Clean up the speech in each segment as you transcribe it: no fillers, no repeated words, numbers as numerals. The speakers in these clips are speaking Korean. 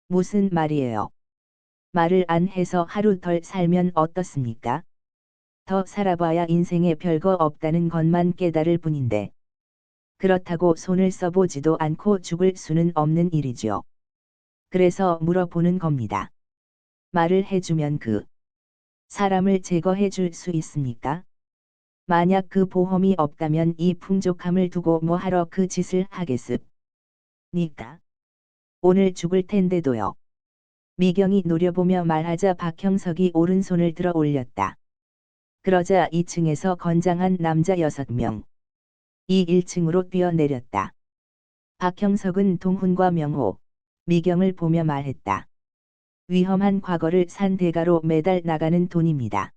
무슨 말이에요? 말을 안 해서 하루 덜 살면 어떻습니까? 더 살아봐야 인생에 별거 없다는 것만 깨달을 뿐인데. 그렇다고 손을 써보지도 않고 죽을 수는 없는 일이죠. 그래서 물어보는 겁니다. 말을 해주면 그 사람을 제거해 줄 수 있습니까? 만약 그 보험이 없다면 이 풍족함을 두고 뭐 하러 그 짓을 하겠습니까? 오늘 죽을 텐데도요. 미경이 노려보며 말하자 박형석이 오른손을 들어 올렸다. 그러자 2층에서 건장한 남자 6명. 이 1층으로 뛰어내렸다. 박형석은 동훈과 명호, 미경을 보며 말했다. 위험한 과거를 산 대가로 매달 나가는 돈입니다.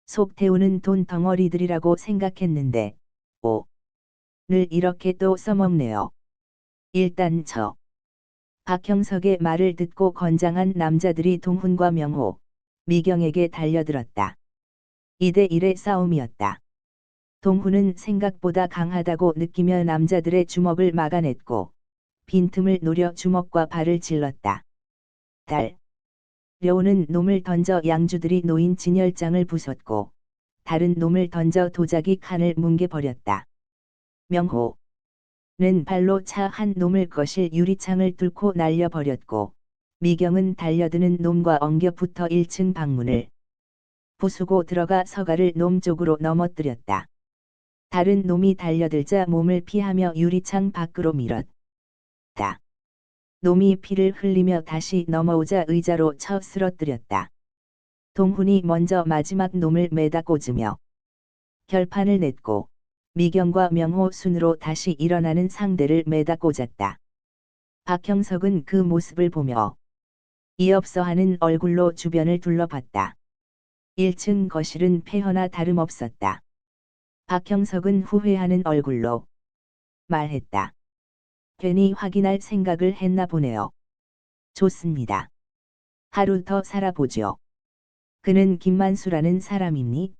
속 태우는 돈 덩어리들이라고 생각했는데, 늘 이렇게 또 써먹네요. 일단 박형석의 말을 듣고 건장한 남자들이 동훈과 명호, 미경에게 달려들었다. 2대1의 싸움이었다. 동훈은 생각보다 강하다고 느끼며 남자들의 주먹을 막아냈고, 빈틈을 노려 주먹과 발을 찔렀다. 려오는 놈을 던져 양주들이 놓인 진열장을 부쉈고, 다른 놈을 던져 도자기 칸을 뭉개버렸다. 명호는 발로 차 한 놈을 거실 유리창을 뚫고 날려버렸고, 미경은 달려드는 놈과 엉겨붙어 1층 방문을 부수고 들어가 서가를 놈 쪽으로 넘어뜨렸다. 다른 놈이 달려들자 몸을 피하며 유리창 밖으로 밀었다. 놈이 피를 흘리며 다시 넘어오자 의자로 쳐 쓰러뜨렸다. 동훈이 먼저 마지막 놈을 매다 꽂으며 결판을 냈고, 미경과 명호 순으로 다시 일어나는 상대를 매다 꽂았다. 박형석은 그 모습을 보며 이없어하는 얼굴로 주변을 둘러봤다. 1층 거실은 폐허나 다름없었다. 박형석은 후회하는 얼굴로 말했다. 괜히 확인할 생각을 했나 보네요. 좋습니다. 하루 더 살아보죠. 그는 김만수라는 사람입니다.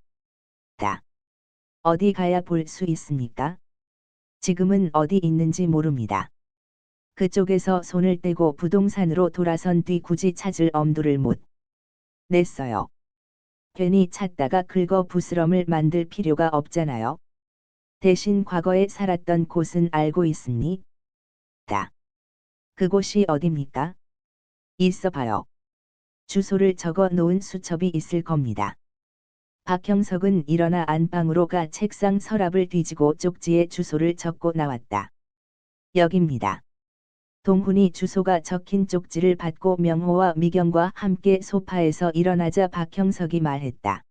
어디 가야 볼 수 있습니까? 지금은 어디 있는지 모릅니다. 그쪽에서 손을 떼고 부동산으로 돌아선 뒤 굳이 찾을 엄두를 못 냈어요. 괜히 찾다가 긁어 부스럼을 만들 필요가 없잖아요. 대신 과거에 살았던 곳은 알고 있습니다. 그곳이 어딥니까? 있어봐요. 주소를 적어 놓은 수첩이 있을 겁니다. 박형석은 일어나 안방으로 가 책상 서랍을 뒤지고 쪽지에 주소를 적고 나왔다. 여기입니다. 동훈이 주소가 적힌 쪽지를 받고 명호와 미경과 함께 소파에서 일어나자 박형석이 말했다.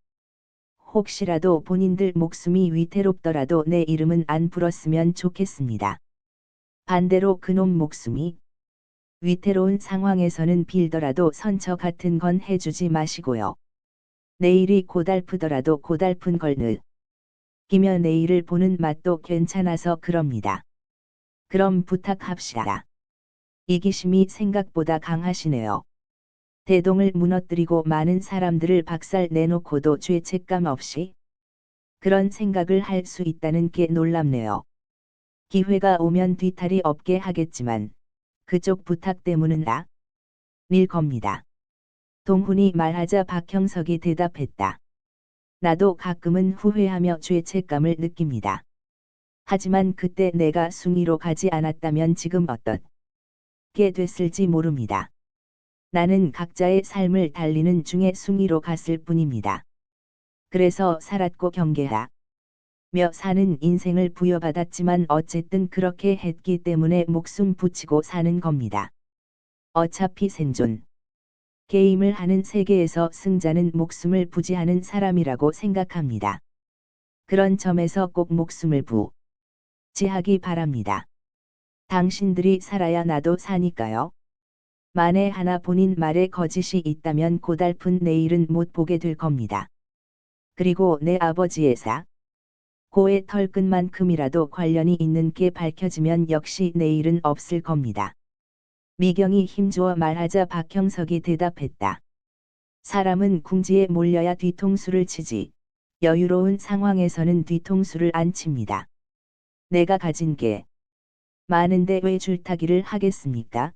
혹시라도 본인들 목숨이 위태롭더라도 내 이름은 안 불었으면 좋겠습니다. 반대로 그놈 목숨이 위태로운 상황에서는 빌더라도 선처 같은 건 해주지 마시고요. 내일이 고달프더라도 고달픈 걸 느끼며 내일을 보는 맛도 괜찮아서 그럽니다. 그럼 부탁합시다. 이기심이 생각보다 강하시네요. 대동을 무너뜨리고 많은 사람들을 박살 내놓고도 죄책감 없이 그런 생각을 할 수 있다는 게 놀랍네요. 기회가 오면 뒤탈이 없게 하겠지만 그쪽 부탁 때문은 아닐 겁니다. 동훈이 말하자 박형석이 대답했다. 나도 가끔은 후회하며 죄책감을 느낍니다. 하지만 그때 내가 숭이로 가지 않았다면 지금 어떻게 됐을지 모릅니다. 나는 각자의 삶을 달리는 중에 숭이로 갔을 뿐입니다. 그래서 살았고 경계하며 사는 인생을 부여받았지만 어쨌든 그렇게 했기 때문에 목숨 붙이고 사는 겁니다. 어차피 생존 게임을 하는 세계에서 승자는 목숨을 부지하는 사람이라고 생각합니다. 그런 점에서 꼭 목숨을 부지하기 바랍니다. 당신들이 살아야 나도 사니까요. 만에 하나 본인 말에 거짓이 있다면 고달픈 내일은 못 보게 될 겁니다. 그리고 내 아버지의 고의 털끝만큼이라도 관련이 있는 게 밝혀지면 역시 내일은 없을 겁니다. 미경이 힘주어 말하자 박형석이 대답했다. 사람은 궁지에 몰려야 뒤통수를 치지, 여유로운 상황에서는 뒤통수를 안 칩니다. 내가 가진 게 많은데 왜 줄타기를 하겠습니까?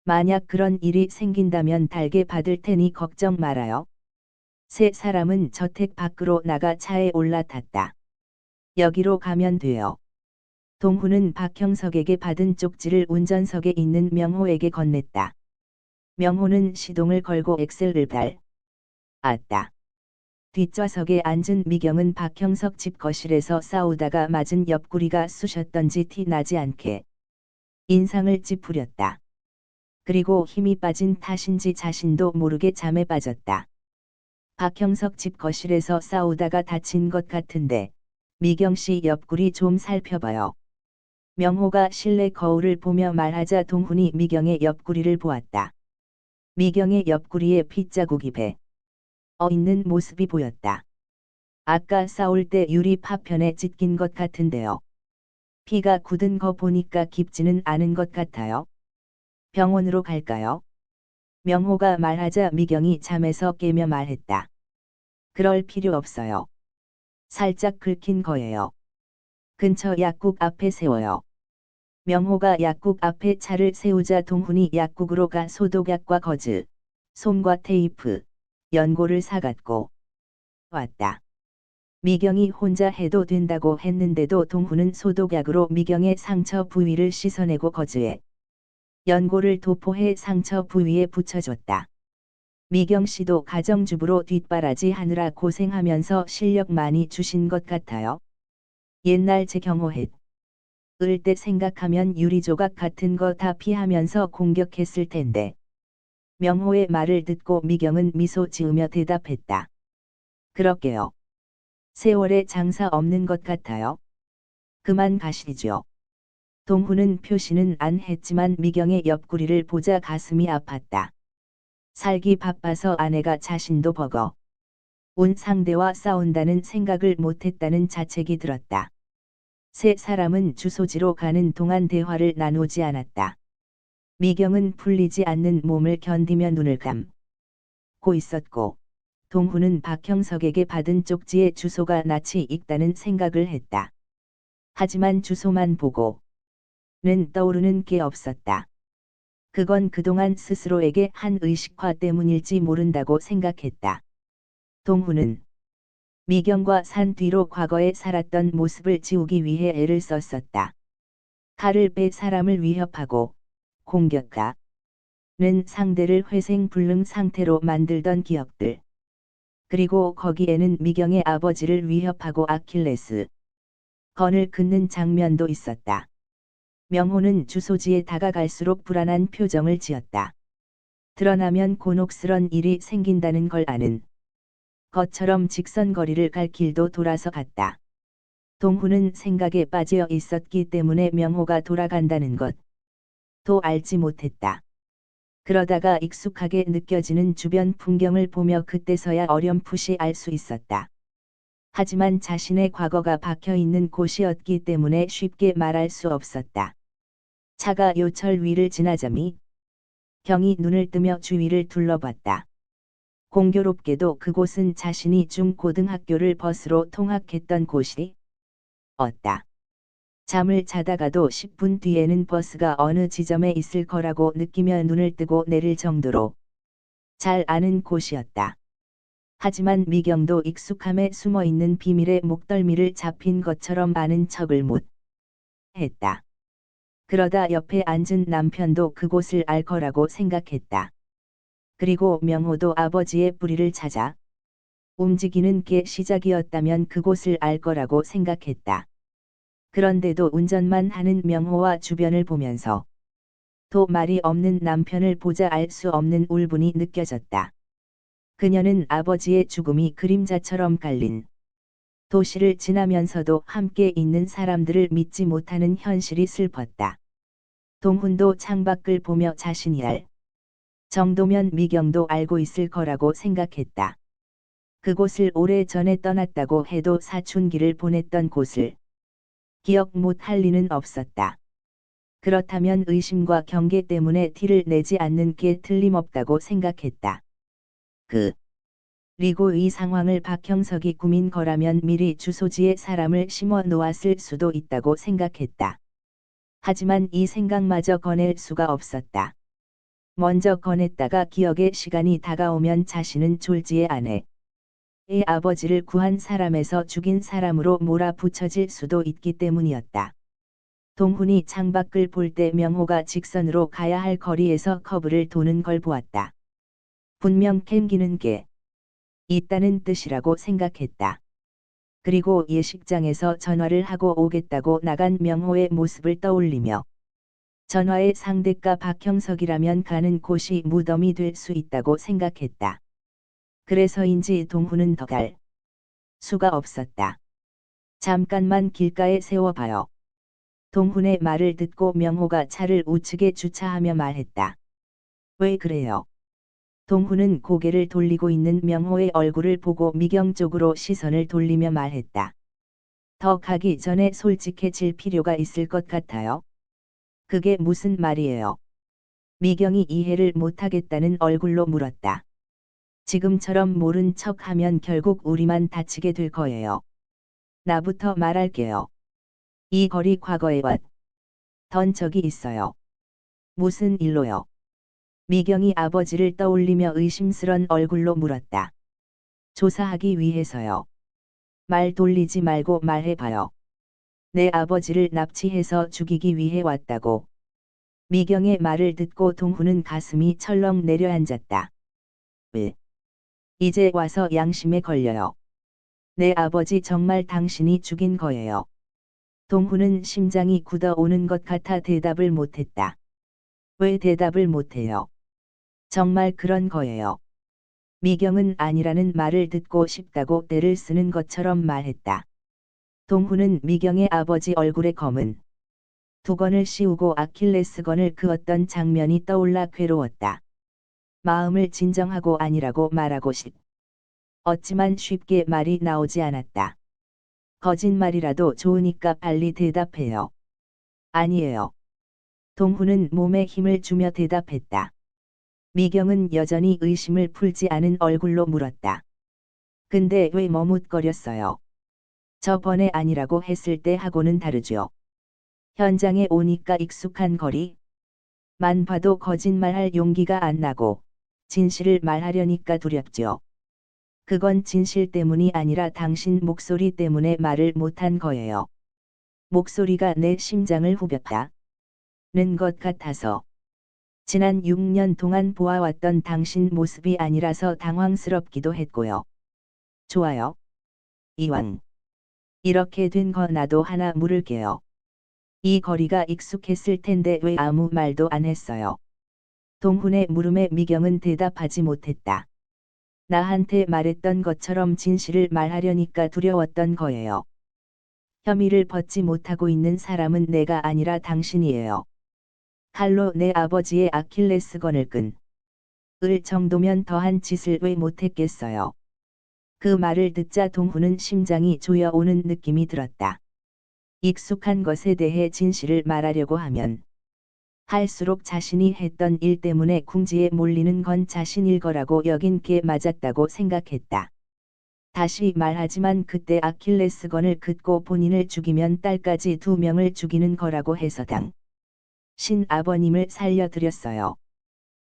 만약 그런 일이 생긴다면 달게 받을 테니 걱정 말아요. 세 사람은 저택 밖으로 나가 차에 올라탔다. 여기로 가면 돼요. 동훈은 박형석에게 받은 쪽지를 운전석에 있는 명호에게 건넸다. 명호는 시동을 걸고 엑셀을 밟았다. 뒷좌석에 앉은 미경은 박형석 집 거실에서 싸우다가 맞은 옆구리가 쑤셨던지 티 나지 않게 인상을 찌푸렸다. 그리고 힘이 빠진 탓인지 자신도 모르게 잠에 빠졌다. 박형석 집 거실에서 싸우다가 다친 것 같은데 미경씨 옆구리 좀 살펴봐요. 명호가 실내 거울을 보며 말하자 동훈이 미경의 옆구리를 보았다. 미경의 옆구리에 핏자국이 있는 모습이 보였다. 아까 싸울 때 유리 파편에 찢긴 것 같은데요. 피가 굳은 거 보니까 깊지는 않은 것 같아요. 병원으로 갈까요? 명호가 말하자 미경이 잠에서 깨며 말했다. 그럴 필요 없어요. 살짝 긁힌 거예요. 근처 약국 앞에 세워요. 명호가 약국 앞에 차를 세우자 동훈이 약국으로 가 소독약과 거즈, 솜과 테이프, 연고를 사갖고 왔다. 미경이 혼자 해도 된다고 했는데도 동훈은 소독약으로 미경의 상처 부위를 씻어내고 거즈에 연고를 도포해 상처 부위에 붙여줬다. 미경 씨도 가정주부로 뒷바라지 하느라 고생하면서 실력 많이 주신 것 같아요. 옛날 제 경호했 을 때 생각하면 유리조각 같은 거 다 피하면서 공격했을 텐데. 명호의 말을 듣고 미경은 미소 지으며 대답했다. 그럴게요. 세월에 장사 없는 것 같아요. 그만 가시죠. 동훈은 표시는 안 했지만 미경의 옆구리를 보자 가슴이 아팠다. 살기 바빠서 아내가 자신도 운 상대와 싸운다는 생각을 못했다는 자책이 들었다. 세 사람은 주소지로 가는 동안 대화를 나누지 않았다. 미경은 풀리지 않는 몸을 견디며 눈을 감고 있었고, 동훈은 박형석에게 받은 쪽지의 주소가 낯이 익다는 생각을 했다. 하지만 주소만 보고는 떠오르는 게 없었다. 그건 그동안 스스로에게 한 의식화 때문일지 모른다고 생각했다. 동훈은 미경과 산 뒤로 과거에 살았던 모습을 지우기 위해 애를 썼었다. 칼을 빼 사람을 위협하고 공격하는 상대를 회생불능 상태로 만들던 기억들. 그리고 거기에는 미경의 아버지를 위협하고 아킬레스 건을 긋는 장면도 있었다. 명호는 주소지에 다가갈수록 불안한 표정을 지었다. 드러나면 곤혹스런 일이 생긴다는 걸 아는 것처럼 직선거리를 갈 길도 돌아서 갔다. 동훈은 생각에 빠져 있었기 때문에 명호가 돌아간다는 것도 알지 못했다. 그러다가 익숙하게 느껴지는 주변 풍경을 보며 그때서야 어렴풋이 알 수 있었다. 하지만 자신의 과거가 박혀있는 곳이었기 때문에 쉽게 말할 수 없었다. 차가 요철 위를 지나자 미경이 눈을 뜨며 주위를 둘러봤다. 공교롭게도 그곳은 자신이 중고등학교를 버스로 통학했던 곳이었다. 잠을 자다가도 10분 뒤에는 버스가 어느 지점에 있을 거라고 느끼며 눈을 뜨고 내릴 정도로 잘 아는 곳이었다. 하지만 미경도 익숙함에 숨어있는 비밀의 목덜미를 잡힌 것처럼 아는 척을 못 했다. 그러다 옆에 앉은 남편도 그곳을 알 거라고 생각했다. 그리고 명호도 아버지의 뿌리를 찾아 움직이는 게 시작이었다면 그곳을 알 거라고 생각했다. 그런데도 운전만 하는 명호와 주변을 보면서 또 말이 없는 남편을 보자 알 수 없는 울분이 느껴졌다. 그녀는 아버지의 죽음이 그림자처럼 깔린 도시를 지나면서도 함께 있는 사람들을 믿지 못하는 현실이 슬펐다. 동훈도 창밖을 보며 자신이 알 정도면 미경도 알고 있을 거라고 생각했다. 그곳을 오래전에 떠났다고 해도 사춘기를 보냈던 곳을 기억 못할 리는 없었다. 그렇다면 의심과 경계 때문에 티를 내지 않는 게 틀림없다고 생각했다. 그리고 이 상황을 박형석이 꾸민 거라면 미리 주소지에 사람을 심어 놓았을 수도 있다고 생각했다. 하지만 이 생각마저 꺼낼 수가 없었다. 먼저 꺼냈다가 기억의 시간이 다가오면 자신은 졸지에 아내의 아버지를 구한 사람에서 죽인 사람으로 몰아붙여질 수도 있기 때문이었다. 동훈이 창밖을 볼 때 명호가 직선으로 가야 할 거리에서 커브를 도는 걸 보았다. 분명 캥기는 게 있다는 뜻이라고 생각했다. 그리고 예식장에서 전화를 하고 오겠다고 나간 명호의 모습을 떠올리며 전화의 상대가 박형석이라면 가는 곳이 무덤이 될 수 있다고 생각했다. 그래서인지 동훈은 더 갈 수가 없었다. 잠깐만 길가에 세워봐요. 동훈의 말을 듣고 명호가 차를 우측에 주차하며 말했다. 왜 그래요? 동훈은 고개를 돌리고 있는 명호의 얼굴을 보고 미경 쪽으로 시선을 돌리며 말했다. 더 가기 전에 솔직해질 필요가 있을 것 같아요. 그게 무슨 말이에요? 미경이 이해를 못하겠다는 얼굴로 물었다. 지금처럼 모른 척하면 결국 우리만 다치게 될 거예요. 나부터 말할게요. 이 거리 과거에 왔던 적이 있어요. 무슨 일로요? 미경이 아버지를 떠올리며 의심스런 얼굴로 물었다. 조사하기 위해서요. 말 돌리지 말고 말해봐요. 내 아버지를 납치해서 죽이기 위해 왔다고. 미경의 말을 듣고 동훈은 가슴이 철렁 내려앉았다. 이제 와서 양심에 걸려요. 내 아버지 정말 당신이 죽인 거예요. 동훈은 심장이 굳어오는 것 같아 대답을 못했다. 왜 대답을 못해요? 정말 그런 거예요. 미경은 아니라는 말을 듣고 싶다고 떼를 쓰는 것처럼 말했다. 동훈은 미경의 아버지 얼굴에 검은 두건을 씌우고 아킬레스건을 그었던 장면이 떠올라 괴로웠다. 마음을 진정하고 아니라고 말하고 싶었지만 쉽게 말이 나오지 않았다. 거짓말이라도 좋으니까 빨리 대답해요. 아니에요. 동훈은 몸에 힘을 주며 대답했다. 미경은 여전히 의심을 풀지 않은 얼굴로 물었다. 근데 왜 머뭇거렸어요? 저번에 아니라고 했을 때 하고는 다르죠. 현장에 오니까 익숙한 거리만 봐도 거짓말할 용기가 안 나고 진실을 말하려니까 두렵죠. 그건 진실 때문이 아니라 당신 목소리 때문에 말을 못한 거예요. 목소리가 내 심장을 후볐다는 것 같아서. 지난 6년 동안 보아왔던 당신 모습이 아니라서 당황스럽기도 했고요. 좋아요. 이왕 이렇게 된 거 나도 하나 물을게요. 이 거리가 익숙했을 텐데 왜 아무 말도 안 했어요? 동훈의 물음에 미경은 대답하지 못했다. 나한테 말했던 것처럼 진실을 말하려니까 두려웠던 거예요. 혐의를 벗지 못하고 있는 사람은 내가 아니라 당신이에요. 칼로 내 아버지의 아킬레스건을 을 정도면 더한 짓을 왜 못했겠어요. 그 말을 듣자 동훈은 심장이 조여오는 느낌이 들었다. 익숙한 것에 대해 진실을 말하려고 하면 할수록 자신이 했던 일 때문에 궁지에 몰리는 건 자신일 거라고 여긴 게 맞았다고 생각했다. 다시 말하지만 그때 아킬레스건을 긋고 본인을 죽이면 딸까지 2명을 죽이는 거라고 해서 신 아버님을 살려드렸어요.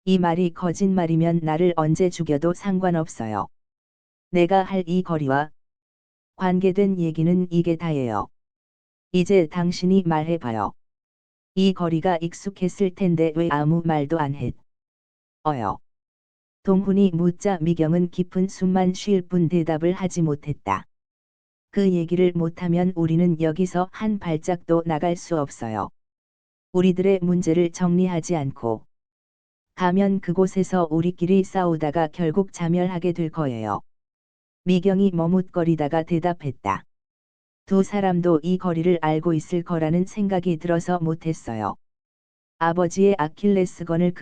이 말이 거짓말이면 나를 언제 죽여도 상관없어요. 내가 할 이 거리와 관계된 얘기는 이게 다예요. 이제 당신이 말해봐요. 이 거리가 익숙했을 텐데 왜 아무 말도 안 했어요? 동훈이 묻자 미경은 깊은 숨만 쉴 뿐 대답을 하지 못했다. 그 얘기를 못하면 우리는 여기서 한 발짝도 나갈 수 없어요. 우리들의 문제를 정리하지 않고 가면 그곳에서 우리끼리 싸우다가 결국 자멸하게 될 거예요. 미경이 머뭇거리다가 대답했다. 두 사람도 이 거리를 알고 있을 거라는 생각이 들어서 못했어요. 아버지의 아킬레스건을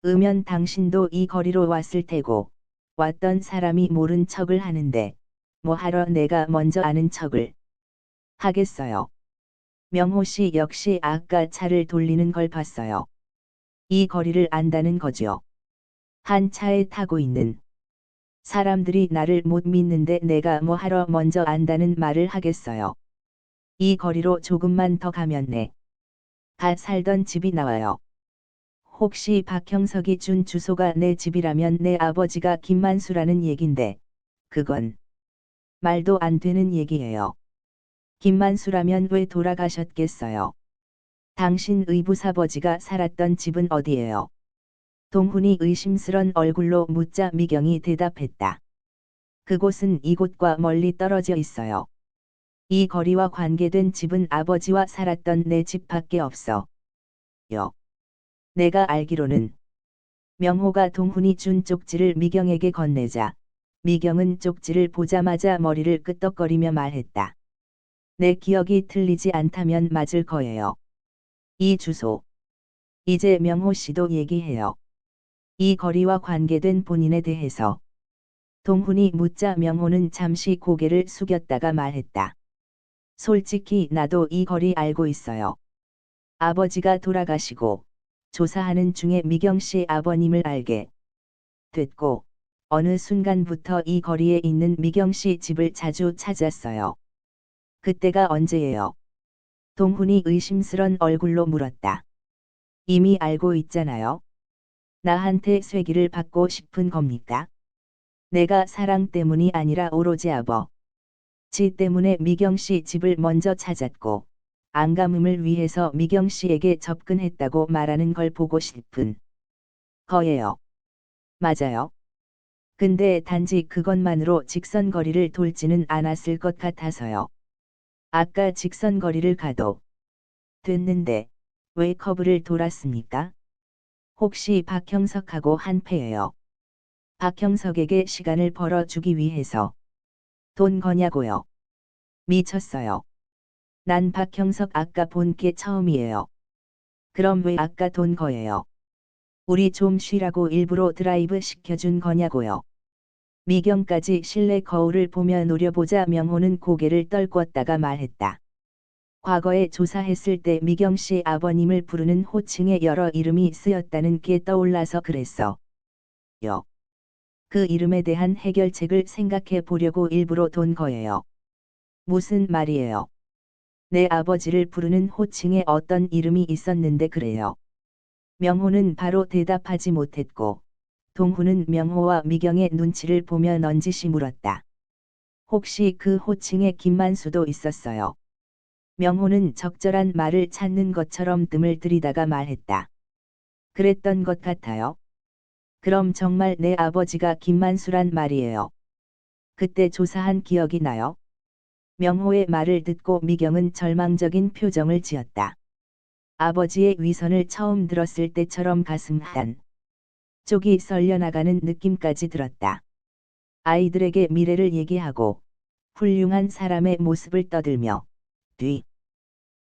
으면 당신도 이 거리로 왔을 테고 왔던 사람이 모른 척을 하는데 뭐 하러 내가 먼저 아는 척을 하겠어요. 명호 씨 역시 아까 차를 돌리는 걸 봤어요. 이 거리를 안다는 거죠. 한 차에 타고 있는 사람들이 나를 못 믿는데 내가 뭐 하러 먼저 안다는 말을 하겠어요. 이 거리로 조금만 더 가면 내가 살던 집이 나와요. 혹시 박형석이 준 주소가 내 집이라면 내 아버지가 김만수라는 얘긴데, 그건 말도 안 되는 얘기예요. 김만수라면 왜 돌아가셨겠어요? 당신 의붓아버지가 살았던 집은 어디예요? 동훈이 의심스런 얼굴로 묻자 미경이 대답했다. 그곳은 이곳과 멀리 떨어져 있어요. 이 거리와 관계된 집은 아버지와 살았던 내 집밖에 없어. 요. 내가 알기로는 명호가 동훈이 준 쪽지를 미경에게 건네자 미경은 쪽지를 보자마자 머리를 끄덕거리며 말했다. 내 기억이 틀리지 않다면 맞을 거예요. 이 주소. 이제 명호 씨도 얘기해요. 이 거리와 관계된 본인에 대해서. 동훈이 묻자 명호는 잠시 고개를 숙였다가 말했다. 솔직히 나도 이 거리 알고 있어요. 아버지가 돌아가시고 조사하는 중에 미경 씨 아버님을 알게 됐고 어느 순간부터 이 거리에 있는 미경 씨 집을 자주 찾았어요. 그때가 언제예요? 동훈이 의심스런 얼굴로 물었다. 이미 알고 있잖아요. 나한테 쐐기를 받고 싶은 겁니까? 내가 사랑 때문이 아니라 오로지 아버지 때문에 미경 씨 집을 먼저 찾았고 안감음을 위해서 미경 씨에게 접근했다고 말하는 걸 보고 싶은 거예요. 맞아요. 근데 단지 그것만으로 직선거리를 돌지는 않았을 것 같아서요. 아까 직선거리를 가도 됐는데 왜 커브를 돌았습니까? 혹시 박형석하고 한패예요. 박형석에게 시간을 벌어주기 위해서 돈 거냐고요. 미쳤어요. 난 박형석 아까 본 게 처음이에요. 그럼 왜 아까 돈 거예요? 우리 좀 쉬라고 일부러 드라이브 시켜준 거냐고요. 미경까지 실내 거울을 보며 노려보자 명호는 고개를 떨궜다가 말했다. 과거에 조사했을 때 미경 씨 아버님을 부르는 호칭에 여러 이름이 쓰였다는 게 떠올라서 그랬어. 요. 그 이름에 대한 해결책을 생각해 보려고 일부러 돈 거예요. 무슨 말이에요? 내 아버지를 부르는 호칭에 어떤 이름이 있었는데 그래요. 명호는 바로 대답하지 못했고 동훈은 명호와 미경의 눈치를 보며 넌지시 물었다. 혹시 그 호칭에 김만수도 있었어요? 명호는 적절한 말을 찾는 것처럼 뜸을 들이다가 말했다. 그랬던 것 같아요. 그럼 정말 내 아버지가 김만수란 말이에요. 그때 조사한 기억이 나요? 명호의 말을 듣고 미경은 절망적인 표정을 지었다. 아버지의 위선을 처음 들었을 때처럼 가슴 한 쪽이 썰려나가는 느낌까지 들었다. 아이들에게 미래를 얘기하고 훌륭한 사람의 모습을 떠들며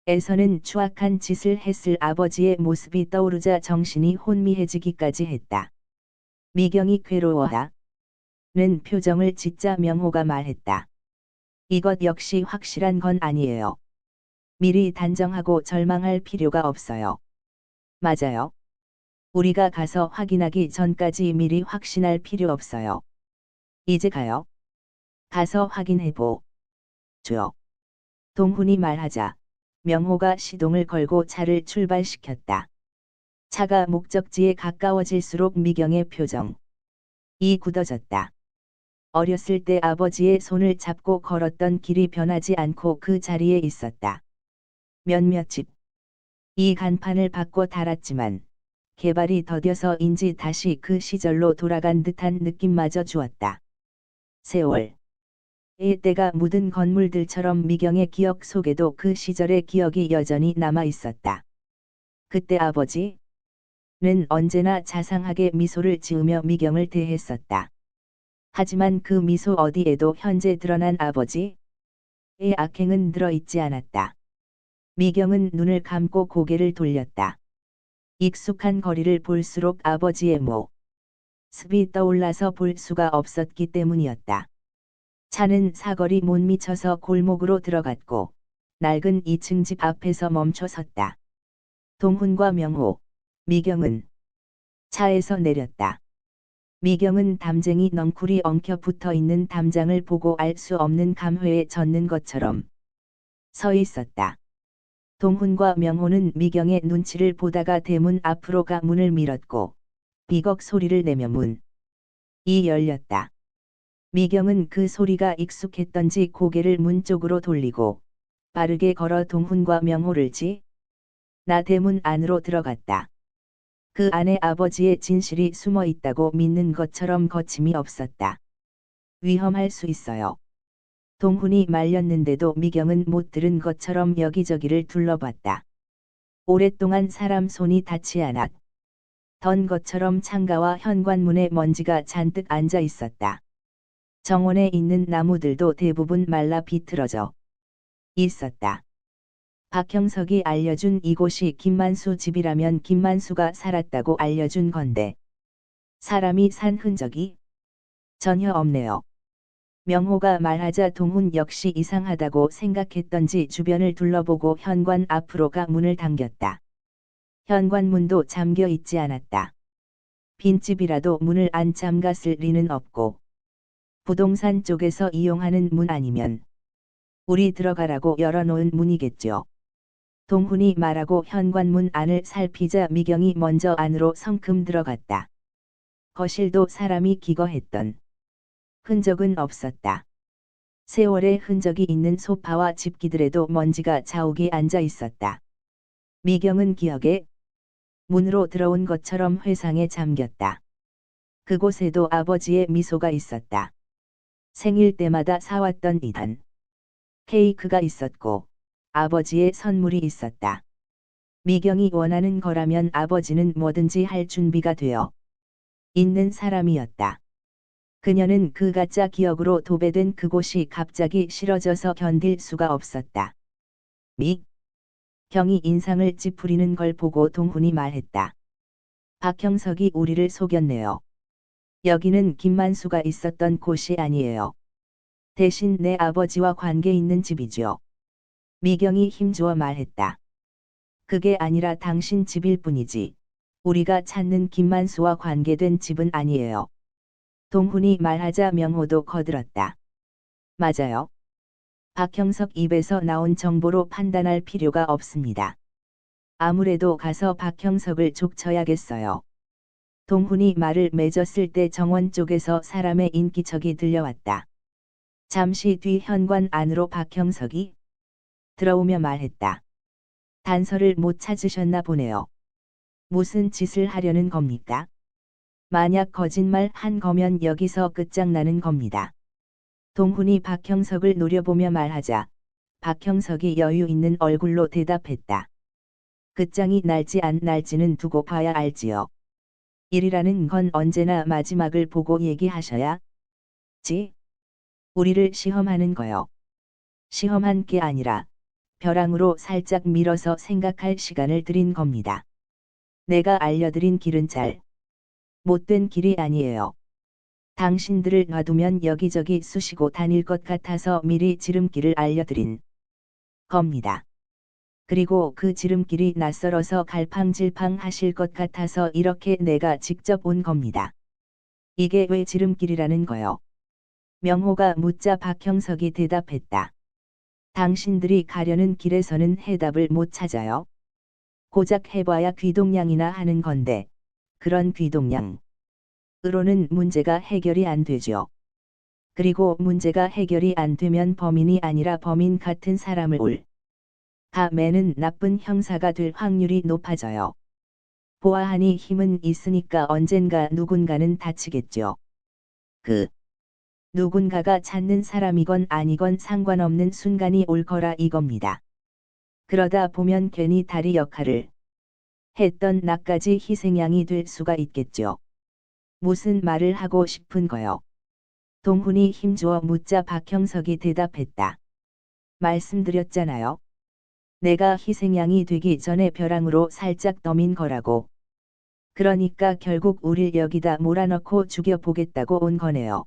뒤에서는 추악한 짓을 했을 아버지의 모습이 떠오르자 정신이 혼미해지기까지 했다. 미경이 괴로워하는 표정을 짓자 명호가 말했다. 이것 역시 확실한 건 아니에요. 미리 단정하고 절망할 필요가 없어요. 맞아요. 우리가 가서 확인하기 전까지 미리 확신할 필요 없어요. 이제 가요. 가서 확인해보. 죠. 동훈이 말하자 명호가 시동을 걸고 차를 출발시켰다. 차가 목적지에 가까워질수록 미경의 표정이 굳어졌다. 어렸을 때 아버지의 손을 잡고 걸었던 길이 변하지 않고 그 자리에 있었다. 몇몇 집. 이 간판을 바꿔 달았지만 개발이 더뎌서인지 다시 그 시절로 돌아간 듯한 느낌마저 주었다. 세월의 때가 묻은 건물들처럼 미경의 기억 속에도 그 시절의 기억이 여전히 남아 있었다. 그때 아버지는 언제나 자상하게 미소를 지으며 미경을 대했었다. 하지만 그 미소 어디에도 현재 드러난 아버지의 악행은 들어있지 않았다. 미경은 눈을 감고 고개를 돌렸다. 익숙한 거리를 볼수록 아버지의 모습이 떠올라서 볼 수가 없었기 때문이었다. 차는 사거리 못 미쳐서 골목으로 들어갔고 낡은 2층 집 앞에서 멈춰 섰다. 동훈과 명호, 미경은 차에서 내렸다. 미경은 담쟁이 넝쿨이 엉켜 붙어 있는 담장을 보고 알 수 없는 감회에 젖는 것처럼 서 있었다. 동훈과 명호는 미경의 눈치를 보다가 대문 앞으로 가 문을 밀었고 비걱 소리를 내며 문이 열렸다. 미경은 그 소리가 익숙했던지 고개를 문 쪽으로 돌리고 빠르게 걸어 동훈과 명호를 지나 대문 안으로 들어갔다. 그 안에 아버지의 진실이 숨어 있다고 믿는 것처럼 거침이 없었다. 위험할 수 있어요. 동훈이 말렸는데도 미경은 못 들은 것처럼 여기저기를 둘러봤다. 오랫동안 사람 손이 닿지 않았던 것처럼 창가와 현관문에 먼지가 잔뜩 앉아 있었다. 정원에 있는 나무들도 대부분 말라 비틀어져 있었다. 박형석이 알려준 이곳이 김만수 집이라면 김만수가 살았다고 알려준 건데 사람이 산 흔적이 전혀 없네요. 명호가 말하자 동훈 역시 이상하다고 생각했던지 주변을 둘러보고 현관 앞으로 가 문을 당겼다. 현관문도 잠겨 있지 않았다. 빈집이라도 문을 안 잠갔을 리는 없고 부동산 쪽에서 이용하는 문 아니면 우리 들어가라고 열어놓은 문이겠죠. 동훈이 말하고 현관문 안을 살피자 미경이 먼저 안으로 성큼 들어갔다. 거실도 사람이 기거했던 흔적은 없었다. 세월의 흔적이 있는 소파와 집기들에도 먼지가 자욱이 앉아 있었다. 미경은 기억에 문으로 들어온 것처럼 회상에 잠겼다. 그곳에도 아버지의 미소가 있었다. 생일 때마다 사왔던 이단 케이크가 있었고 아버지의 선물이 있었다. 미경이 원하는 거라면 아버지는 뭐든지 할 준비가 되어 있는 사람이었다. 그녀는 그 가짜 기억으로 도배된 그곳이 갑자기 싫어져서 견딜 수가 없었다. 미경이 인상을 찌푸리는 걸 보고 동훈이 말했다. 박형석이 우리를 속였네요. 여기는 김만수가 있었던 곳이 아니에요. 대신 내 아버지와 관계 있는 집이죠. 미경이 힘주어 말했다. 그게 아니라 당신 집일 뿐이지. 우리가 찾는 김만수와 관계된 집은 아니에요. 동훈이 말하자 명호도 거들었다. 맞아요. 박형석 입에서 나온 정보로 판단할 필요가 없습니다. 아무래도 가서 박형석을 족쳐야겠어요. 동훈이 말을 맺었을 때 정원 쪽에서 사람의 인기척이 들려왔다. 잠시 뒤 현관 안으로 박형석이 들어오며 말했다. 단서를 못 찾으셨나 보네요. 무슨 짓을 하려는 겁니까? 만약 거짓말 한 거면 여기서 끝장나는 겁니다. 동훈이 박형석을 노려보며 말하자 박형석이 여유 있는 얼굴로 대답했다. 끝장이 날지 안 날지는 두고 봐야 알지요. 일이라는 건 언제나 마지막을 보고 얘기하셔야지. 우리를 시험하는 거요. 시험한 게 아니라 벼랑으로 살짝 밀어서 생각할 시간을 드린 겁니다. 내가 알려드린 길은 잘 못된 길이 아니에요. 당신들을 놔두면 여기저기 쑤시고 다닐 것 같아서 미리 지름길을 알려드린 겁니다. 그리고 그 지름길이 낯설어서 갈팡질팡 하실 것 같아서 이렇게 내가 직접 온 겁니다. 이게 왜 지름길이라는 거요? 명호가 묻자 박형석이 대답했다. 당신들이 가려는 길에서는 해답을 못 찾아요. 고작 해봐야 귀동냥이나 하는 건데 그런 귀동냥으로는 문제가 해결이 안 되죠. 그리고 문제가 해결이 안 되면 범인이 아니라 범인 같은 사람을 매는 나쁜 형사가 될 확률이 높아져요. 보아하니 힘은 있으니까 언젠가 누군가는 다치겠죠. 그 누군가가 찾는 사람이건 아니건 상관없는 순간이 올 거라 이겁니다. 그러다 보면 괜히 다리 역할을 했던 나까지 희생양이 될 수가 있겠죠. 무슨 말을 하고 싶은 거요? 동훈이 힘주어 묻자 박형석이 대답했다. 말씀드렸잖아요. 내가 희생양이 되기 전에 벼랑으로 살짝 떠민 거라고. 그러니까 결국 우릴 여기다 몰아넣고 죽여보겠다고 온 거네요.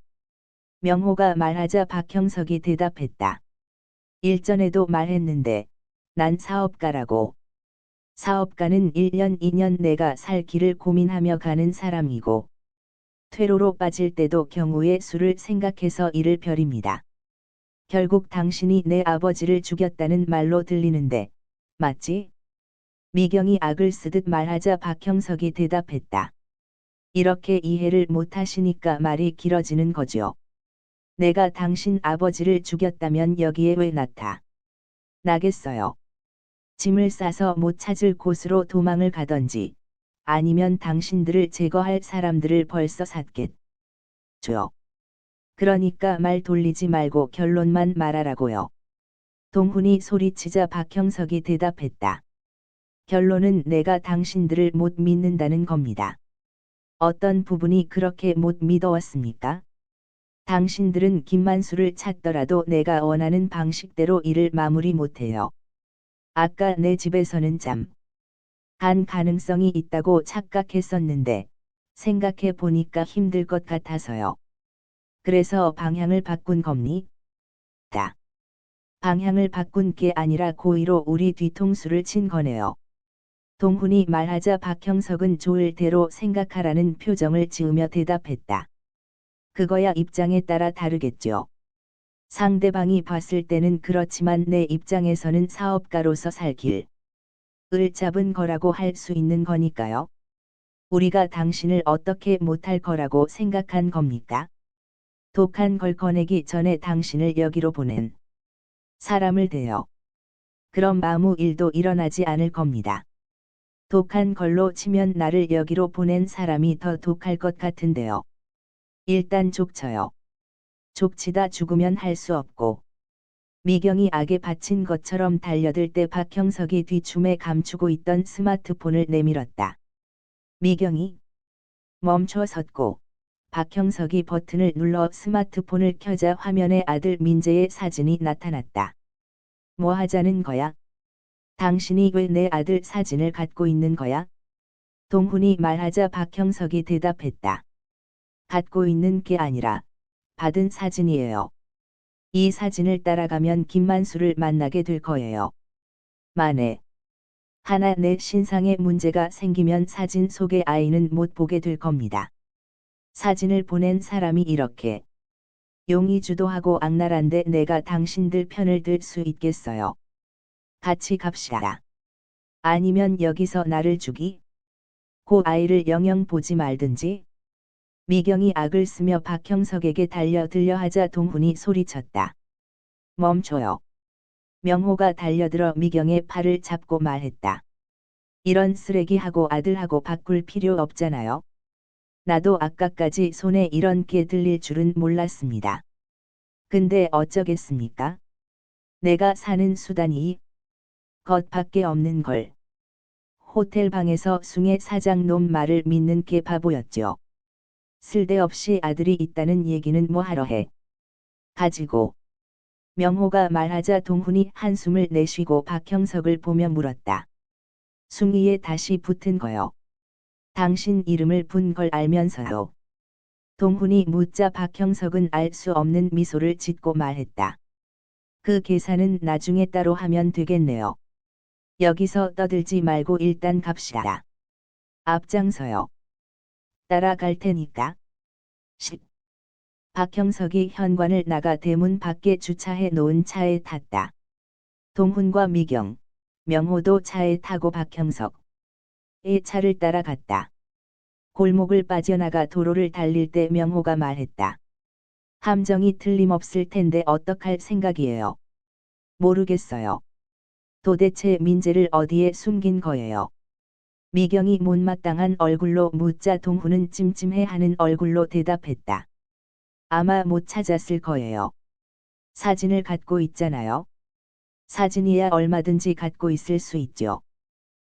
명호가 말하자 박형석이 대답했다. 일전에도 말했는데 난 사업가라고. 사업가는 1년 2년 내가 살 길을 고민하며 가는 사람이고 퇴로로 빠질 때도 경우의 수를 생각해서 일을 벼립니다. 결국 당신이 내 아버지를 죽였다는 말로 들리는데 맞지? 미경이 악을 쓰듯 말하자 박형석이 대답했다. 이렇게 이해를 못하시니까 말이 길어지는 거죠. 내가 당신 아버지를 죽였다면 여기에 왜 나겠어요? 짐을 싸서 못 찾을 곳으로 도망을 가던지, 아니면 당신들을 제거할 사람들을 벌써 샀겠죠. 그러니까 말 돌리지 말고 결론만 말하라고요. 동훈이 소리치자 박형석이 대답했다. 결론은 내가 당신들을 못 믿는다는 겁니다. 어떤 부분이 그렇게 못 믿어왔습니까? 당신들은 김만수를 찾더라도 내가 원하는 방식대로 일을 마무리 못해요. 아까 내 집에서는 간 가능성이 있다고 착각했었는데, 생각해 보니까 힘들 것 같아서요. 그래서 방향을 바꾼 겁니다. 방향을 바꾼 게 아니라 고의로 우리 뒤통수를 친 거네요. 동훈이 말하자 박형석은 좋을 대로 생각하라는 표정을 지으며 대답했다. 그거야 입장에 따라 다르겠죠. 상대방이 봤을 때는 그렇지만 내 입장에서는 사업가로서 살 길을 잡은 거라고 할 수 있는 거니까요. 우리가 당신을 어떻게 못할 거라고 생각한 겁니까? 독한 걸 꺼내기 전에 당신을 여기로 보낸 사람을 대요. 그럼 아무 일도 일어나지 않을 겁니다. 독한 걸로 치면 나를 여기로 보낸 사람이 더 독할 것 같은데요. 일단 족쳐요. 족치다 죽으면 할 수 없고. 미경이 악에 바친 것처럼 달려들 때 박형석이 뒤춤에 감추고 있던 스마트폰을 내밀었다. 미경이 멈춰 섰고 박형석이 버튼을 눌러 스마트폰을 켜자 화면에 아들 민재의 사진이 나타났다. 뭐 하자는 거야? 당신이 왜 내 아들 사진을 갖고 있는 거야? 동훈이 말하자 박형석이 대답했다. 갖고 있는 게 아니라 받은 사진이에요. 이 사진을 따라가면 김만수를 만나게 될 거예요. 만에 하나 내 신상에 문제가 생기면 사진 속의 아이는 못 보게 될 겁니다. 사진을 보낸 사람이 이렇게 용의 주도하고 악랄한데 내가 당신들 편을 들 수 있겠어요. 같이 갑시다. 아니면 여기서 나를 고 아이를 영영 보지 말든지. 미경이 악을 쓰며 박형석에게 달려들려 하자 동훈이 소리쳤다. 멈춰요. 명호가 달려들어 미경의 팔을 잡고 말했다. 이런 쓰레기하고 아들하고 바꿀 필요 없잖아요. 나도 아까까지 손에 이런 게 들릴 줄은 몰랐습니다. 근데 어쩌겠습니까? 내가 사는 수단이 겉밖에 없는 걸. 호텔 방에서 숭의 사장 놈 말을 믿는 게 바보였죠. 쓸데없이 아들이 있다는 얘기는 뭐 하러 해. 가지고. 명호가 말하자 동훈이 한숨을 내쉬고 박형석을 보며 물었다. 숭이에 다시 붙은 거요. 당신 이름을 분 걸 알면서요. 동훈이 묻자 박형석은 알 수 없는 미소를 짓고 말했다. 그 계산은 나중에 따로 하면 되겠네요. 여기서 떠들지 말고 일단 갑시다. 앞장서요. 따라갈 테니까. 10. 박형석이 현관을 나가 대문 밖에 주차해 놓은 차에 탔다. 동훈과 미경, 명호도 차에 타고 박형석의 차를 따라갔다. 골목을 빠져나가 도로를 달릴 때 명호가 말했다. 함정이 틀림없을 텐데 어떡할 생각이에요? 모르겠어요. 도대체 민재를 어디에 숨긴 거예요? 미경이 못마땅한 얼굴로 묻자 동훈은 찜찜해하는 얼굴로 대답했다. 아마 못 찾았을 거예요. 사진을 갖고 있잖아요. 사진이야 얼마든지 갖고 있을 수 있죠.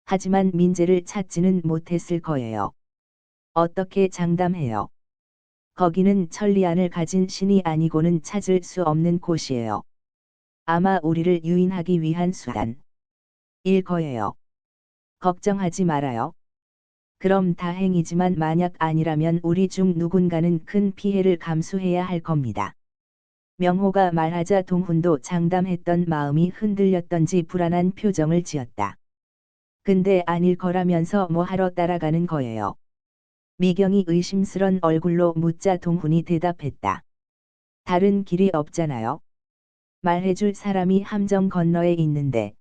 하지만 민재를 찾지는 못했을 거예요. 어떻게 장담해요? 거기는 천리안을 가진 신이 아니고는 찾을 수 없는 곳이에요. 아마 우리를 유인하기 위한 수단일 거예요. 걱정하지 말아요. 그럼 다행이지만 만약 아니라면 우리 중 누군가는 큰 피해를 감수해야 할 겁니다. 명호가 말하자 동훈도 장담했던 마음이 흔들렸던지 불안한 표정을 지었다. 근데 아닐 거라면서 뭐 하러 따라가는 거예요? 미경이 의심스런 얼굴로 묻자 동훈이 대답했다. 다른 길이 없잖아요. 말해줄 사람이 함정 건너에 있는데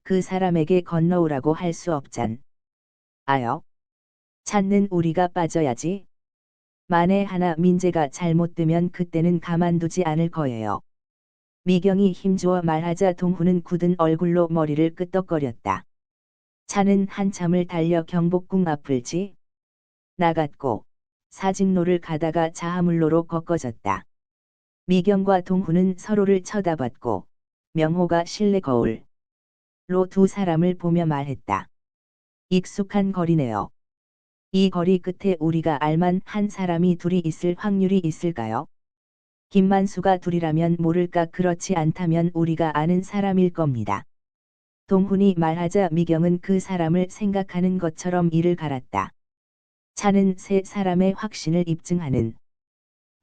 그 사람에게 건너오라고 할 수 없잖. 아여. 찾는 우리가 빠져야지. 만에 하나 민재가 잘못되면 그때는 가만두지 않을 거예요. 미경이 힘주어 말하자 동훈은 굳은 얼굴로 머리를 끄덕거렸다. 차는 한참을 달려 경복궁 앞을 나갔고 사직로를 가다가 자하물로로 꺾어졌다. 미경과 동훈은 서로를 쳐다봤고 명호가 실내 거울로 두 사람을 보며 말했다. 익숙한 거리네요. 이 거리 끝에 우리가 알만 한 사람이 둘이 있을 확률이 있을까요? 김만수가 둘이라면 모를까 그렇지 않다면 우리가 아는 사람일 겁니다. 동훈이 말하자 미경은 그 사람을 생각하는 것처럼 이를 갈았다. 차는 세 사람의 확신을 입증하는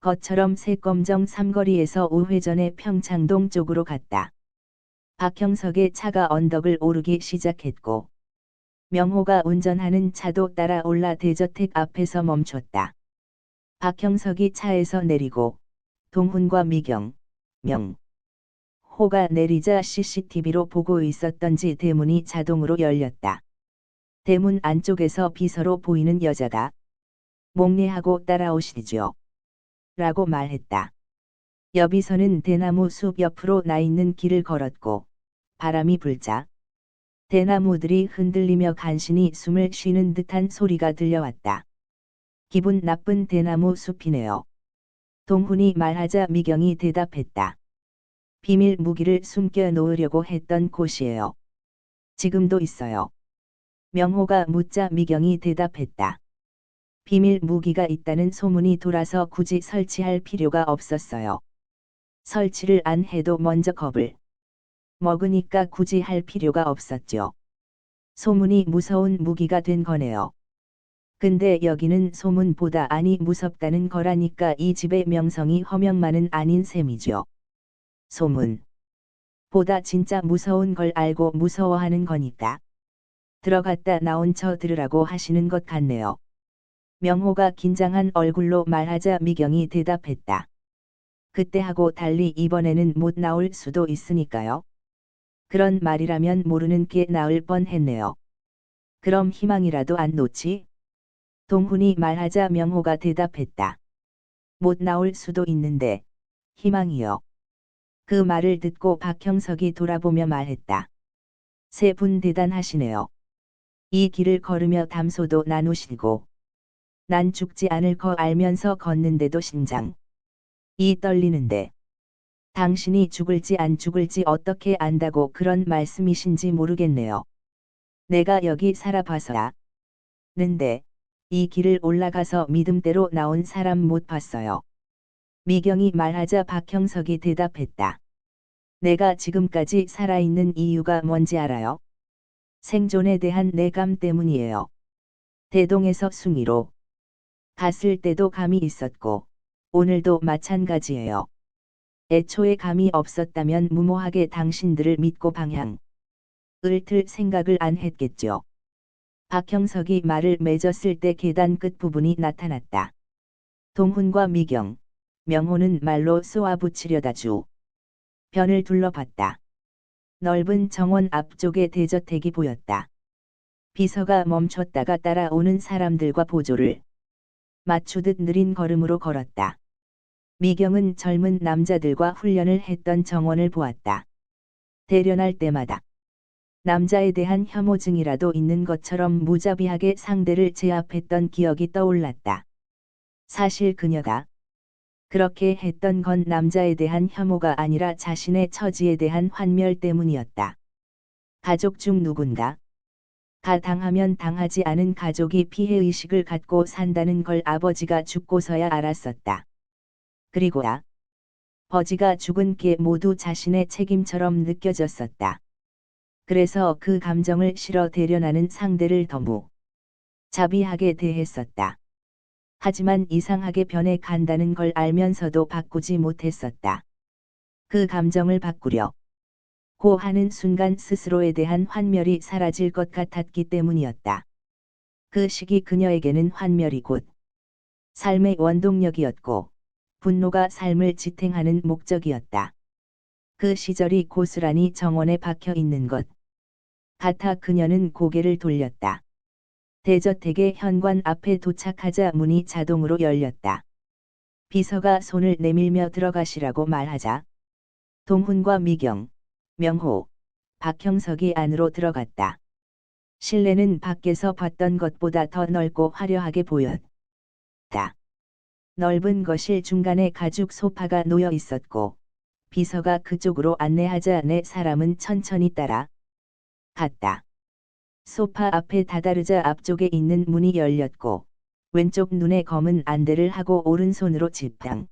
것처럼 새검정 삼거리에서 우회전해 평창동 쪽으로 갔다. 박형석의 차가 언덕을 오르기 시작했고 명호가 운전하는 차도 따라 올라 대저택 앞에서 멈췄다. 박형석이 차에서 내리고 동훈과 미경, 명호가 내리자 CCTV로 보고 있었던지 대문이 자동으로 열렸다. 대문 안쪽에서 비서로 보이는 여자가 목례하고 따라오시죠. 라고 말했다. 여비서는 대나무 숲 옆으로 나 있는 길을 걸었고 바람이 불자 대나무들이 흔들리며 간신히 숨을 쉬는 듯한 소리가 들려왔다. 기분 나쁜 대나무 숲이네요. 동훈이 말하자 미경이 대답했다. 비밀 무기를 숨겨 놓으려고 했던 곳이에요. 지금도 있어요. 명호가 묻자 미경이 대답했다. 비밀 무기가 있다는 소문이 돌아서 굳이 설치할 필요가 없었어요. 설치를 안 해도 먼저 겁을 먹으니까 굳이 할 필요가 없었죠. 소문이 무서운 무기가 된 거네요. 근데 여기는 소문보다 아니 무섭다는 거라니까 이 집의 명성이 허명만은 아닌 셈이죠. 소문 보다 진짜 무서운 걸 알고 무서워하는 거니까. 들어갔다 나온 저 들으라고 하시는 것 같네요. 명호가 긴장한 얼굴로 말하자 미경이 대답했다. 그때하고 달리 이번에는 못 나올 수도 있으니까요. 그런 말이라면 모르는 게 나을 뻔했네요. 그럼 희망이라도 안 놓지? 동훈이 말하자 명호가 대답했다. 못 나올 수도 있는데 희망이요. 그 말을 듣고 박형석이 돌아보며 말했다. 세 분 대단하시네요. 이 길을 걸으며 담소도 나누시고 난 죽지 않을 거 알면서 걷는데도 심장이 떨리는데 당신이 죽을지 안 죽을지 어떻게 안다고 그런 말씀이신지 모르겠네요. 내가 여기 살아봐서 아는데 이 길을 올라가서 믿음대로 나온 사람 못 봤어요. 미경이 말하자 박형석이 대답했다. 내가 지금까지 살아있는 이유가 뭔지 알아요? 생존에 대한 내감 때문이에요. 대동에서 숭이로 갔을 때도 감이 있었고 오늘도 마찬가지예요. 애초에 감이 없었다면 무모하게 당신들을 믿고 방향을 틀 생각을 안 했겠죠. 박형석이 말을 맺었을 때 계단 끝 부분이 나타났다. 동훈과 미경, 명호는 말로 쏘아붙이려다 주변을 둘러봤다. 넓은 정원 앞쪽에 대저택이 보였다. 비서가 멈췄다가 따라오는 사람들과 보조를 맞추듯 느린 걸음으로 걸었다. 미경은 젊은 남자들과 훈련을 했던 정원을 보았다. 대련할 때마다 남자에 대한 혐오증이라도 있는 것처럼 무자비하게 상대를 제압했던 기억이 떠올랐다. 사실 그녀가 그렇게 했던 건 남자에 대한 혐오가 아니라 자신의 처지에 대한 환멸 때문이었다. 가족 중 누군가 가 당하면 당하지 않은 가족이 피해의식을 갖고 산다는 걸 아버지가 죽고서야 알았었다. 그리고 버지가 죽은 게 모두 자신의 책임처럼 느껴졌었다. 그래서 그 감정을 실어 대련하는 상대를 더 무자비하게 대했었다. 하지만 이상하게 변해 간다는 걸 알면서도 바꾸지 못했었다. 그 감정을 바꾸려 고 하는 순간 스스로에 대한 환멸이 사라질 것 같았기 때문이었다. 그 시기 그녀에게는 환멸이 곧 삶의 원동력이었고 분노가 삶을 지탱하는 목적이었다. 그 시절이 고스란히 정원에 박혀 있는 것. 같아 그녀는 고개를 돌렸다. 대저택의 현관 앞에 도착하자 문이 자동으로 열렸다. 비서가 손을 내밀며 들어가시라고 말하자 동훈과 미경, 명호, 박형석이 안으로 들어갔다. 실내는 밖에서 봤던 것보다 더 넓고 화려하게 보였다. 넓은 거실 중간에 가죽 소파가 놓여 있었고 비서가 그쪽으로 안내하자 네 사람은 천천히 따라 갔다. 소파 앞에 다다르자 앞쪽에 있는 문이 열렸고 왼쪽 눈에 검은 안대를 하고 오른손으로 지팡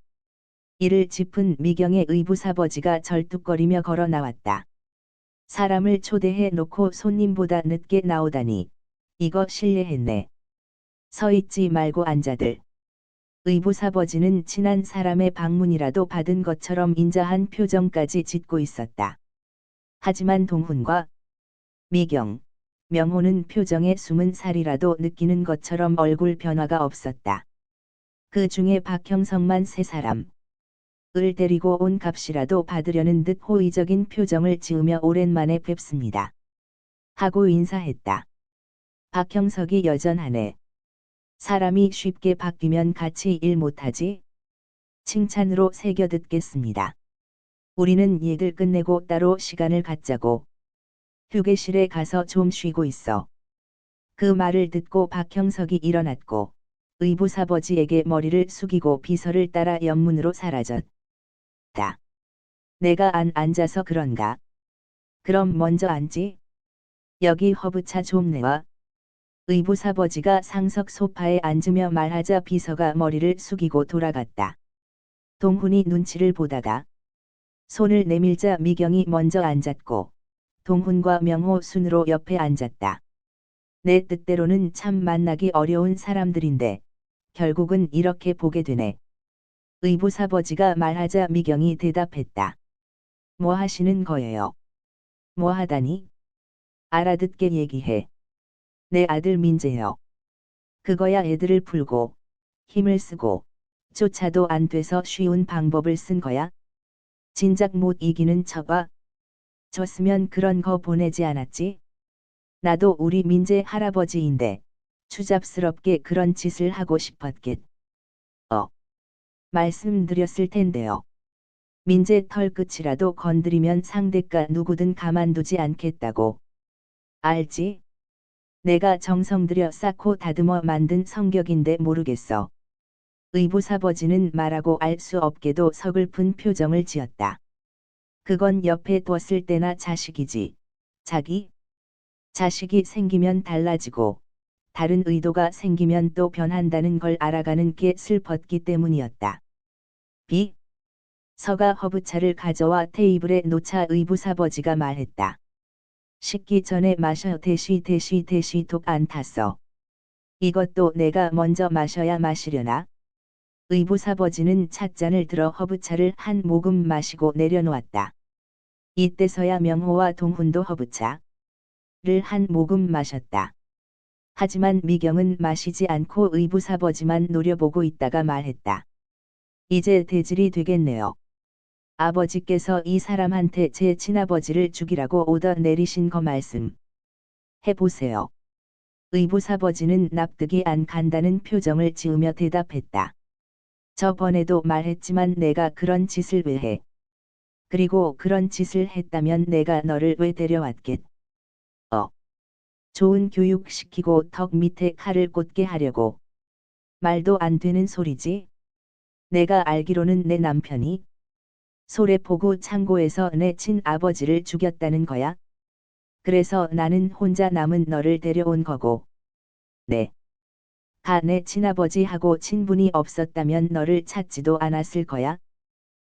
이를 짚은 미경의 의부사버지가 절뚝거리며 걸어 나왔다. 사람을 초대해 놓고 손님보다 늦게 나오다니 이거 실례했네. 서 있지 말고 앉아들. 의부사버지는 친한 사람의 방문이라도 받은 것처럼 인자한 표정까지 짓고 있었다. 하지만 동훈과 미경, 명호는 표정에 숨은 살이라도 느끼는 것처럼 얼굴 변화가 없었다. 그 중에 박형석만 세 사람. 을 데리고 온 값이라도 받으려는 듯 호의적인 표정을 지으며 오랜만에 뵙습니다. 하고 인사했다. 박형석이 여전하네. 사람이 쉽게 바뀌면 같이 일 못하지? 칭찬으로 새겨 듣겠습니다. 우리는 얘들 끝내고 따로 시간을 갖자고. 휴게실에 가서 좀 쉬고 있어. 그 말을 듣고 박형석이 일어났고 의부사버지에게 머리를 숙이고 비서를 따라 옆문으로 사라졌다. 내가 안 앉아서 그런가? 그럼 먼저 앉지? 여기 허브차 좀 내와. 의부사버지가 상석 소파에 앉으며 말하자 비서가 머리를 숙이고 돌아갔다. 동훈이 눈치를 보다가 손을 내밀자 미경이 먼저 앉았고 동훈과 명호 순으로 옆에 앉았다. 내 뜻대로는 참 만나기 어려운 사람들인데 결국은 이렇게 보게 되네. 의부사버지가 말하자 미경이 대답했다. 뭐 하시는 거예요? 뭐 하다니? 알아듣게 얘기해. 내 아들 민재요. 그거야 애들을 풀고 힘을 쓰고 쫓아도 안 돼서 쉬운 방법을 쓴 거야? 진작 못 이기는 척아. 졌으면 그런 거 보내지 않았지? 나도 우리 민재 할아버지인데 추잡스럽게 그런 짓을 하고 싶었겠. 말씀드렸을 텐데요. 민재 털끝이라도 건드리면 상대가 누구든 가만두지 않겠다고. 알지? 내가 정성 들여 쌓고 다듬어 만든 성격인데 모르겠어. 의부사버지는 말하고 알 수 없게도 서글픈 표정을 지었다. 그건 옆에 뒀을 때나 자식이지. 자기? 자식이 생기면 달라지고 다른 의도가 생기면 또 변한다는 걸 알아가는 게 슬펐기 때문이었다. 비? 서가 허브차를 가져와 테이블에 놓자 의부사버지가 말했다. 식기 전에 마셔. 대시 독 안 탔어. 이것도 내가 먼저 마셔야 마시려나? 의부사버지는 찻잔을 들어 허브차를 한 모금 마시고 내려놓았다. 이때서야 명호와 동훈도 허브차를 한 모금 마셨다. 하지만 미경은 마시지 않고 의부사버지만 노려보고 있다가 말했다. 이제 대질이 되겠네요. 아버지께서 이 사람한테 제 친아버지를 죽이라고 오더 내리신 거 말씀 해보세요. 의부사버지는 납득이 안 간다는 표정을 지으며 대답했다. 저번에도 말했지만 내가 그런 짓을 왜 해? 그리고 그런 짓을 했다면 내가 너를 왜 데려왔겠? 좋은 교육 시키고 턱 밑에 칼을 꽂게 하려고. 말도 안 되는 소리지? 내가 알기로는 내 남편이 소래포구 창고에서 내 친아버지를 죽였다는 거야. 그래서 나는 혼자 남은 너를 데려온 거고. 네. 내 친아버지하고 친분이 없었다면 너를 찾지도 않았을 거야.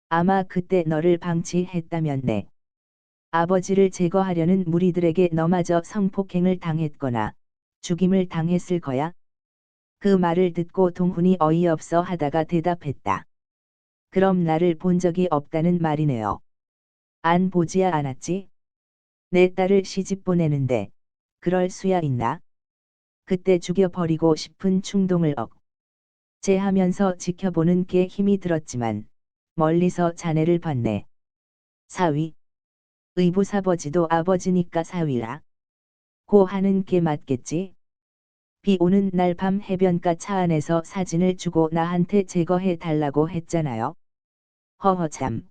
아마 그때 너를 방치했다면 내 아버지를 제거하려는 무리들에게 너마저 성폭행을 당했거나 죽임을 당했을 거야. 그 말을 듣고 동훈이 어이없어 하다가 대답했다. 그럼 나를 본 적이 없다는 말이네요. 안 보지 않았지? 내 딸을 시집 보내는데 그럴 수야 있나? 그때 죽여버리고 싶은 충동을 억제하면서 지켜보는 게 힘이 들었지만 멀리서 자네를 봤네. 사위. 의부사버지도 아버지니까 사위라. 고 하는 게 맞겠지? 비 오는 날 밤 해변가 차 안에서 사진을 주고 나한테 제거해 달라고 했잖아요. 허허참.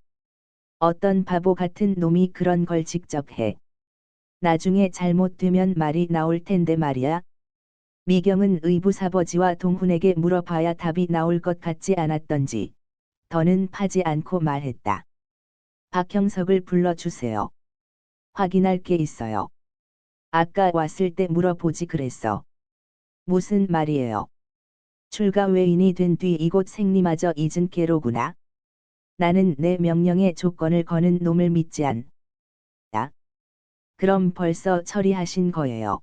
어떤 바보 같은 놈이 그런 걸 직접 해. 나중에 잘못되면 말이 나올 텐데 말이야. 미경은 의붓아버지와 동훈에게 물어봐야 답이 나올 것 같지 않았던지 더는 파지 않고 말했다. 박형석을 불러주세요. 확인할 게 있어요. 아까 왔을 때 물어보지 그랬어. 무슨 말이에요? 출가 외인이 된 뒤 이곳 생리마저 잊은 게로구나. 나는 내 명령에 조건을 거는 놈을 믿지 않다. 그럼 벌써 처리하신 거예요.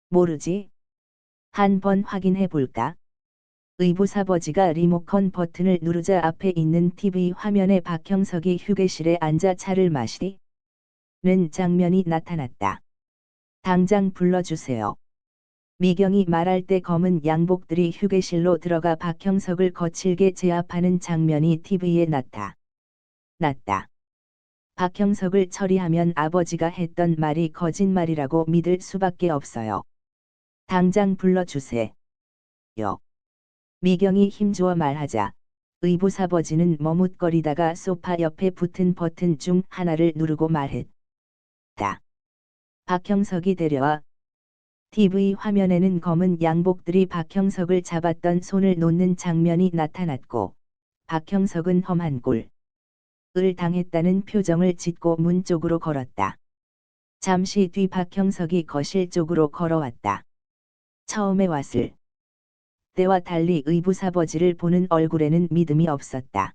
모르지? 한번 확인해 볼까? 의붓아버지가 리모컨 버튼을 누르자 앞에 있는 TV 화면에 박형석이 휴게실에 앉아 차를 마시는 장면이 나타났다. 당장 불러주세요. 미경이 말할 때 검은 양복들이 휴게실로 들어가 박형석을 거칠게 제압하는 장면이 TV에 났다. 박형석을 처리하면 아버지가 했던 말이 거짓말이라고 믿을 수밖에 없어요. 당장 불러주세요. 미경이 힘주어 말하자 의붓아버지는 머뭇거리다가 소파 옆에 붙은 버튼 중 하나를 누르고 말했다. 박형석이 데려와. TV 화면에는 검은 양복들이 박형석을 잡았던 손을 놓는 장면이 나타났고 박형석은 험한 꼴을 당했다는 표정을 짓고 문 쪽으로 걸었다. 잠시 뒤 박형석이 거실 쪽으로 걸어왔다. 처음에 왔을 때와 달리 의붓아버지를 보는 얼굴에는 믿음이 없었다.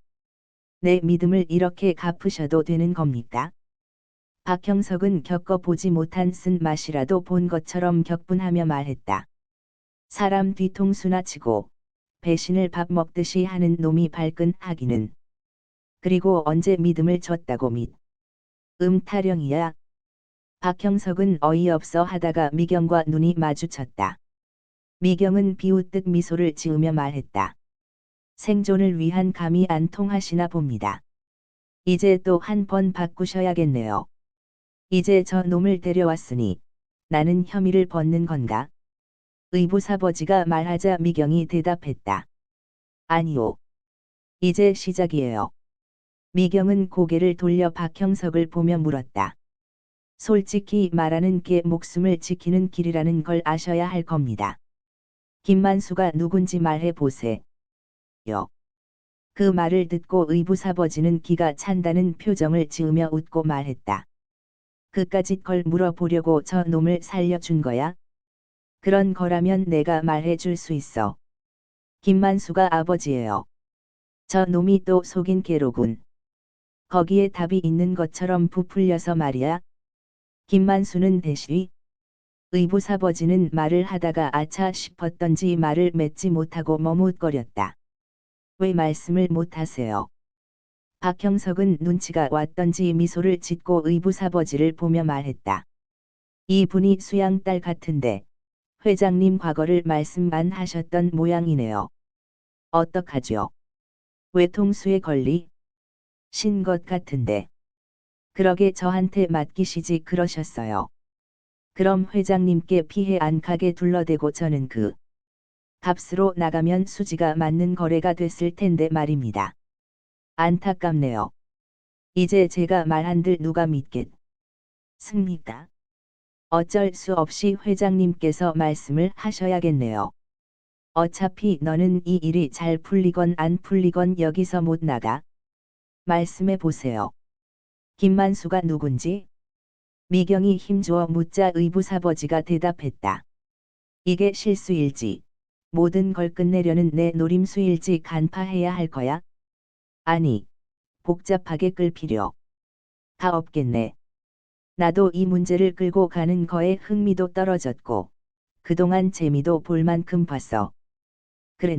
내 믿음을 이렇게 갚으셔도 되는 겁니까? 박형석은 겪어보지 못한 쓴맛이라도 본 것처럼 격분하며 말했다. 사람 뒤통수나 치고 배신을 밥 먹듯이 하는 놈이 발끈하기는. 그리고 언제 믿음을 줬다고 타령이야. 박형석은 어이없어 하다가 미경과 눈이 마주쳤다. 미경은 비웃듯 미소를 지으며 말했다. 생존을 위한 감이 안 통하시나 봅니다. 이제 또 한 번 바꾸셔야겠네요. 이제 저 놈을 데려왔으니 나는 혐의를 벗는 건가? 의붓아버지가 말하자 미경이 대답했다. 아니요. 이제 시작이에요. 미경은 고개를 돌려 박형석을 보며 물었다. 솔직히 말하는 게 목숨을 지키는 길이라는 걸 아셔야 할 겁니다. 김만수가 누군지 말해 보세요. 그 말을 듣고 의붓아버지는 기가 찬다는 표정을 지으며 웃고 말했다. 그까짓 걸 물어보려고 저 놈을 살려준 거야? 그런 거라면 내가 말해 줄 수 있어. 김만수가 아버지예요. 저 놈이 또 속인 개로군. 거기에 답이 있는 것처럼 부풀려서 말이야. 김만수는 대시. 의붓아버지는 말을 하다가 아차 싶었던지 말을 맺지 못하고 머뭇거렸다. 왜 말씀을 못하세요? 박형석은 눈치가 왔던지 미소를 짓고 의붓아버지를 보며 말했다. 이분이 수양딸 같은데 회장님 과거를 말씀 안 하셨던 모양이네요. 어떡하죠? 외통수에 걸리신 것 같은데. 그러게 저한테 맡기시지 그러셨어요. 그럼 회장님께 피해 안 가게 둘러대고 저는 그 값으로 나가면 수지가 맞는 거래가 됐을 텐데 말입니다. 안타깝네요. 이제 제가 말한들 누가 믿겠습니까? 어쩔 수 없이 회장님께서 말씀을 하셔야겠네요. 어차피 너는 이 일이 잘 풀리건 안 풀리건 여기서 못 나가. 말씀해 보세요. 김만수가 누군지? 미경이 힘주어 묻자 의붓아버지가 대답했다. 이게 실수일지, 모든 걸 끝내려는 내 노림수일지 간파해야 할 거야? 아니, 복잡하게 끌 필요가 없겠네. 나도 이 문제를 끌고 가는 거에 흥미도 떨어졌고, 그동안 재미도 볼 만큼 봤어. 그래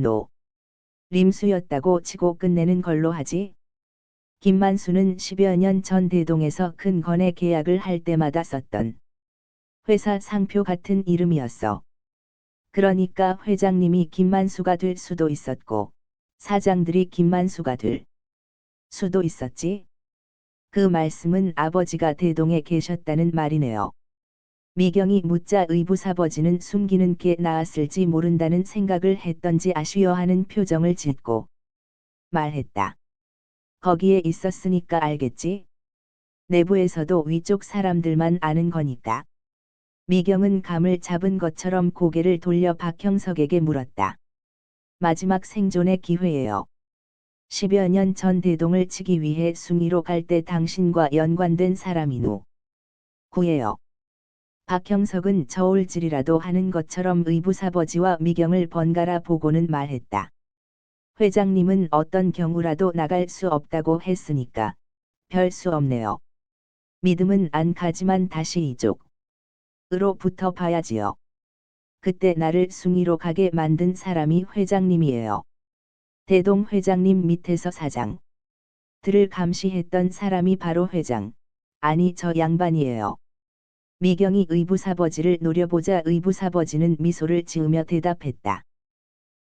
림수였다고 치고 끝내는 걸로 하지? 김만수는 10여 년 전 대동에서 큰 거래 계약을 할 때마다 썼던 회사 상표 같은 이름이었어. 그러니까 회장님이 김만수가 될 수도 있었고, 사장들이 김만수가 될 수도 있었지. 그 말씀은 아버지가 대동에 계셨다는 말이네요. 미경이 묻자 의부사버지는 숨기는 게 나았을지 모른다는 생각을 했던지 아쉬워하는 표정을 짓고 말했다. 거기에 있었으니까 알겠지? 내부에서도 위쪽 사람들만 아는 거니까. 미경은 감을 잡은 것처럼 고개를 돌려 박형석에게 물었다. 마지막 생존의 기회예요. 10여 년 전 대동을 치기 위해 숭이로 갈 때 당신과 연관된 사람이 누구예요? 박형석은 저울질이라도 하는 것처럼 의부사버지와 미경을 번갈아 보고는 말했다. 회장님은 어떤 경우라도 나갈 수 없다고 했으니까 별 수 없네요. 믿음은 안 가지만 다시 이쪽으로 붙어 봐야지요. 그때 나를 숭이로 가게 만든 사람이 회장님이에요. 대동 회장님 밑에서 사장 들을 감시했던 사람이 바로 회장, 아니 저 양반이에요. 미경이 의부사버지를 노려보자 의부사버지는 미소를 지으며 대답했다.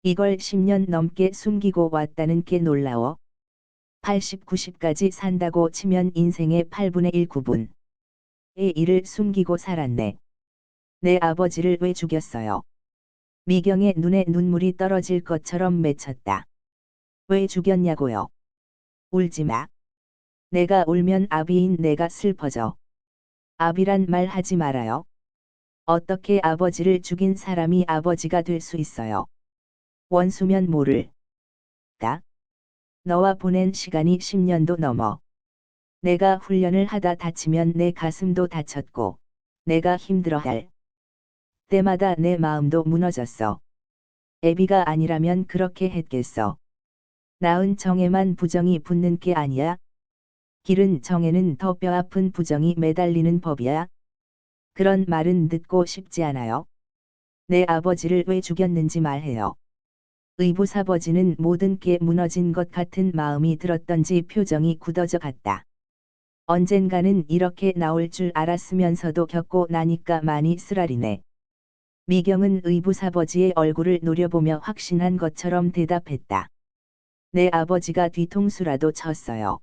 이걸 10년 넘게 숨기고 왔다는 게 놀라워. 80, 90까지 산다고 치면 인생의 8분의 1, 9분의 1을 숨기고 살았네. 내 아버지를 왜 죽였어요? 미경의 눈에 눈물이 떨어질 것처럼 맺혔다. 왜 죽였냐고요? 울지 마. 내가 울면 아비인 내가 슬퍼져. 아비란 말 하지 말아요. 어떻게 아버지를 죽인 사람이 아버지가 될 수 있어요? 원수면 모를까? 너와 보낸 시간이 10년도 넘어. 내가 훈련을 하다 다치면 내 가슴도 다쳤고, 내가 힘들어할 때마다 내 마음도 무너졌어. 애비가 아니라면 그렇게 했겠어. 낳은 정에만 부정이 붙는 게 아니야. 기른 정에는 더 뼈아픈 부정이 매달리는 법이야. 그런 말은 듣고 싶지 않아요. 내 아버지를 왜 죽였는지 말해요. 의부사버지는 모든 게 무너진 것 같은 마음이 들었던지 표정이 굳어져 갔다. 언젠가는 이렇게 나올 줄 알았으면서도 겪고 나니까 많이 쓰라리네. 미경은 의부사버지의 얼굴을 노려보며 확신한 것처럼 대답했다. 내 아버지가 뒤통수라도 쳤어요.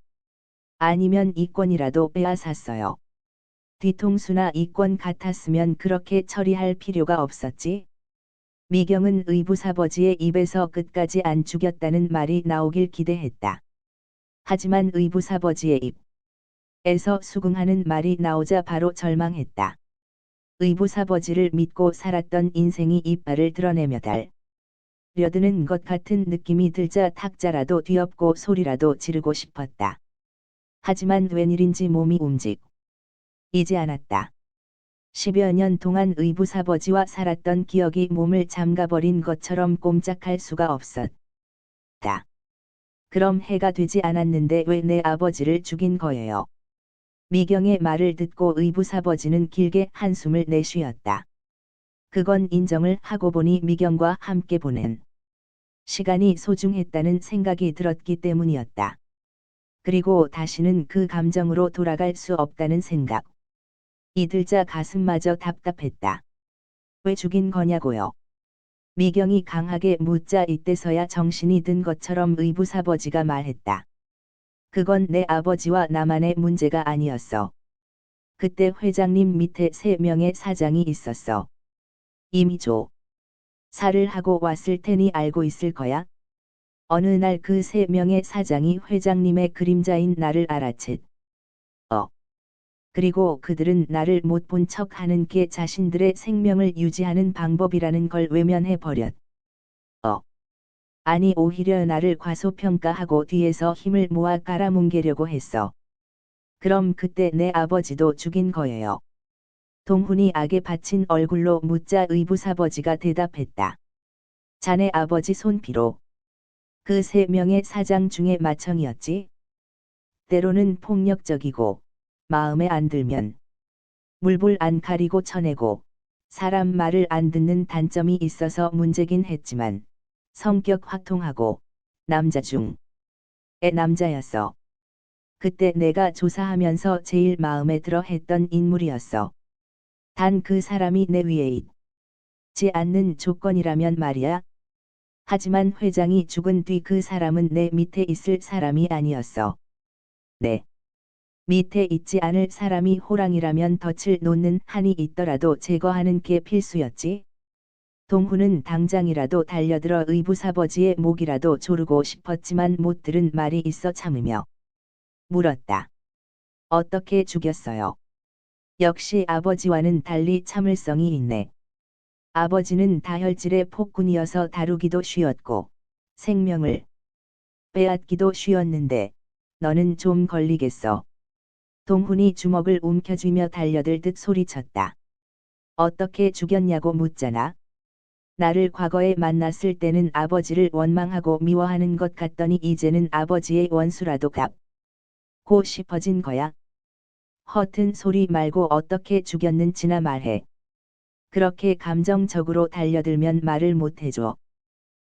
아니면 이권이라도 빼앗았어요. 뒤통수나 이권 같았으면 그렇게 처리할 필요가 없었지. 미경은 의부사버지의 입에서 끝까지 안 죽였다는 말이 나오길 기대했다. 하지만 의부사버지의 입에서 수긍하는 말이 나오자 바로 절망했다. 의부사버지를 믿고 살았던 인생이 이빨을 드러내며 달려드는 것 같은 느낌이 들자 탁자라도 뒤엎고 소리라도 지르고 싶었다. 하지만 웬일인지 몸이 움직이지 않았다. 10여 년 동안 의부사버지와 살았던 기억이 몸을 잠가버린 것처럼 꼼짝할 수가 없었다. 그럼 해가 되지 않았는데 왜 내 아버지를 죽인 거예요? 미경의 말을 듣고 의부사버지는 길게 한숨을 내쉬었다. 그건 인정을 하고 보니 미경과 함께 보낸 시간이 소중했다는 생각이 들었기 때문이었다. 그리고 다시는 그 감정으로 돌아갈 수 없다는 생각. 이들자 가슴마저 답답했다. 왜 죽인 거냐고요? 미경이 강하게 묻자 이때서야 정신이 든 것처럼 의부사버지가 말했다. 그건 내 아버지와 나만의 문제가 아니었어. 그때 회장님 밑에 3명의 사장이 있었어. 이미 조사를 하고 왔을 테니 알고 있을 거야. 어느 날 그 3명의 사장이 회장님의 그림자인 나를 알아챘. 그리고 그들은 나를 못 본 척 하는 게 자신들의 생명을 유지하는 방법이라는 걸 외면해 버렸. 아니 오히려 나를 과소평가하고 뒤에서 힘을 모아 깔아뭉개려고 했어. 그럼 그때 내 아버지도 죽인 거예요. 동훈이 악에 받친 얼굴로 묻자 의부사버지가 대답했다. 자네 아버지 손피로. 그 3명의 사장 중에 맏형이었지. 때로는 폭력적이고 마음에 안 들면 물불 안 가리고 쳐내고 사람 말을 안 듣는 단점이 있어서 문제긴 했지만 성격 화통하고 남자 중에 남자였어. 그때 내가 조사하면서 제일 마음에 들어 했던 인물이었어. 단 그 사람이 내 위에 있지 않는 조건이라면 말이야. 하지만 회장이 죽은 뒤 그 사람은 내 밑에 있을 사람이 아니었어. 네. 밑에 있지 않을 사람이 호랑이라면 덫을 놓는 한이 있더라도 제거하는 게 필수였지. 동훈은 당장이라도 달려들어 의붓아버지의 목이라도 조르고 싶었지만 못 들은 말이 있어 참으며 물었다. 어떻게 죽였어요? 역시 아버지와는 달리 참을성이 있네. 아버지는 다혈질의 폭군이어서 다루기도 쉬웠고 생명을 빼앗기도 쉬웠는데 너는 좀 걸리겠어. 동훈이 주먹을 움켜쥐며 달려들듯 소리쳤다. 어떻게 죽였냐고 묻잖아. 나를 과거에 만났을 때는 아버지를 원망하고 미워하는 것 같더니 이제는 아버지의 원수라도 갚고 싶어진 거야. 허튼 소리 말고 어떻게 죽였는지나 말해. 그렇게 감정적으로 달려들면 말을 못 해줘.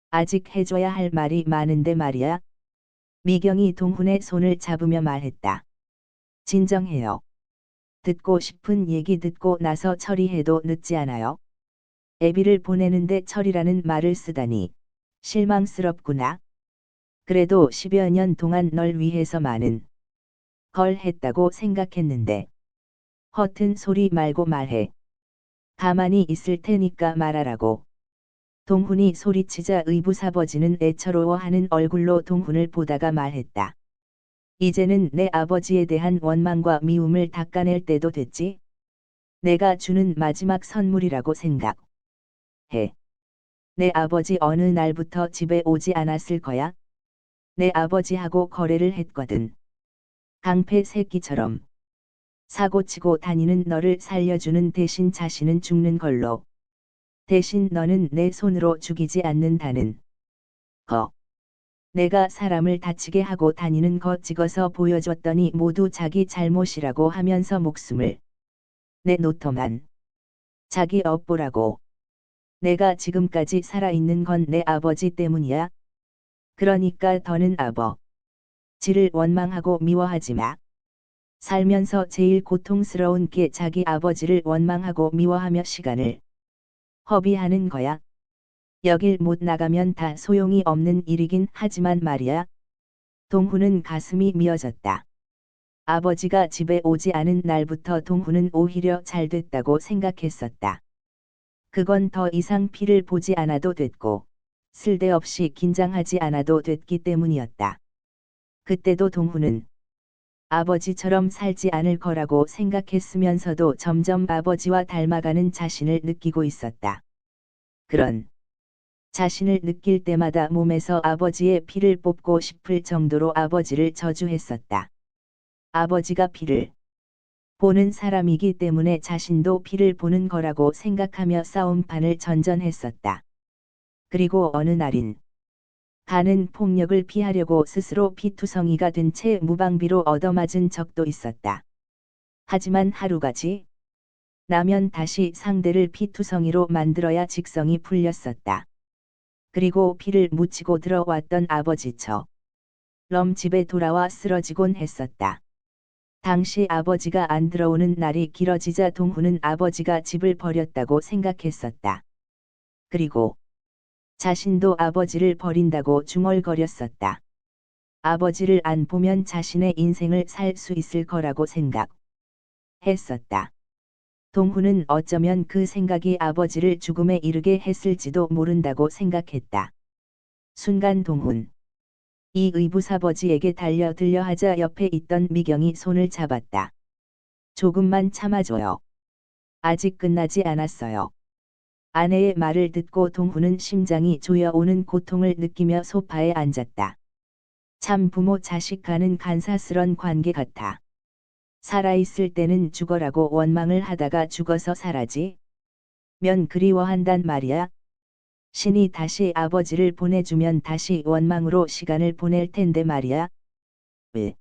아직 해줘야 할 말이 많은데 말이야. 미경이 동훈의 손을 잡으며 말했다. 진정해요. 듣고 싶은 얘기 듣고 나서 처리해도 늦지 않아요. 애비를 보내는데 처리라는 말을 쓰다니 실망스럽구나. 그래도 10여 년 동안 널 위해서 많은 걸 했다고 생각했는데. 허튼 소리 말고 말해. 가만히 있을 테니까 말하라고. 동훈이 소리치자 의붓아버지는 애처로워하는 얼굴로 동훈을 보다가 말했다. 이제는 내 아버지에 대한 원망과 미움을 닦아낼 때도 됐지. 내가 주는 마지막 선물이라고 생각해. 내 아버지 어느 날부터 집에 오지 않았을 거야. 내 아버지하고 거래를 했거든. 강패 새끼처럼 사고치고 다니는 너를 살려주는 대신 자신은 죽는 걸로. 대신 너는 내 손으로 죽이지 않는다는 거. 내가 사람을 다치게 하고 다니는 거 찍어서 보여줬더니 모두 자기 잘못이라고 하면서 목숨을 내놓더만. 자기 업보라고. 내가 지금까지 살아있는 건 내 아버지 때문이야. 그러니까 더는 아버지를 원망하고 미워하지 마. 살면서 제일 고통스러운 게 자기 아버지를 원망하고 미워하며 시간을 허비하는 거야. 여길 못 나가면 다 소용이 없는 일이긴 하지만 말이야. 동훈은 가슴이 미어졌다. 아버지가 집에 오지 않은 날부터 동훈은 오히려 잘 됐다고 생각했었다. 그건 더 이상 피를 보지 않아도 됐고 쓸데없이 긴장하지 않아도 됐기 때문이었다. 그때도 동훈은 아버지처럼 살지 않을 거라고 생각했으면서도 점점 아버지와 닮아가는 자신을 느끼고 있었다. 그런 자신을 느낄 때마다 몸에서 아버지의 피를 뽑고 싶을 정도로 아버지를 저주했었다. 아버지가 피를 보는 사람이기 때문에 자신도 피를 보는 거라고 생각하며 싸움판을 전전했었다. 그리고 어느 날인 가는 폭력을 피하려고 스스로 피투성이가 된 채 무방비로 얻어맞은 적도 있었다. 하지만 하루가 지나면 다시 상대를 피투성이로 만들어야 직성이 풀렸었다. 그리고 피를 묻히고 들어왔던 아버지처럼 집에 돌아와 쓰러지곤 했었다. 당시 아버지가 안 들어오는 날이 길어지자 동훈은 아버지가 집을 버렸다고 생각했었다. 그리고 자신도 아버지를 버린다고 중얼거렸었다. 아버지를 안 보면 자신의 인생을 살 수 있을 거라고 생각했었다. 동훈은 어쩌면 그 생각이 아버지를 죽음에 이르게 했을지도 모른다고 생각했다. 순간 동훈 이 의붓아버지에게 달려들려 하자 옆에 있던 미경이 손을 잡았다. 조금만 참아줘요. 아직 끝나지 않았어요. 아내의 말을 듣고 동훈은 심장이 조여오는 고통을 느끼며 소파에 앉았다. 참 부모 자식 간은 간사스런 관계 같아. 살아있을 때는 죽어라고 원망을 하다가 죽어서 살아지 면 그리워한단 말이야. 신이 다시 아버지를 보내주면 다시 원망으로 시간을 보낼 텐데 말이야. 왜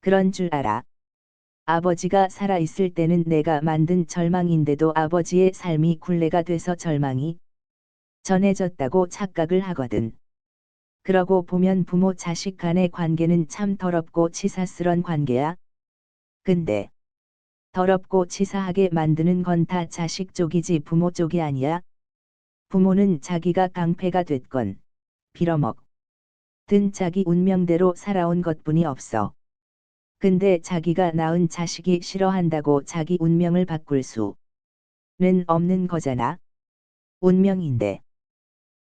그런 줄 알아? 아버지가 살아있을 때는 내가 만든 절망인데도 아버지의 삶이 굴레가 돼서 절망이 전해졌다고 착각을 하거든. 그러고 보면 부모 자식 간의 관계는 참 더럽고 치사스런 관계야. 근데 더럽고 치사하게 만드는 건 다 자식 쪽이지 부모 쪽이 아니야. 부모는 자기가 깡패가 됐건 빌어먹든 자기 운명대로 살아온 것뿐이 없어. 근데 자기가 낳은 자식이 싫어한다고 자기 운명을 바꿀 수는 없는 거잖아. 운명인데.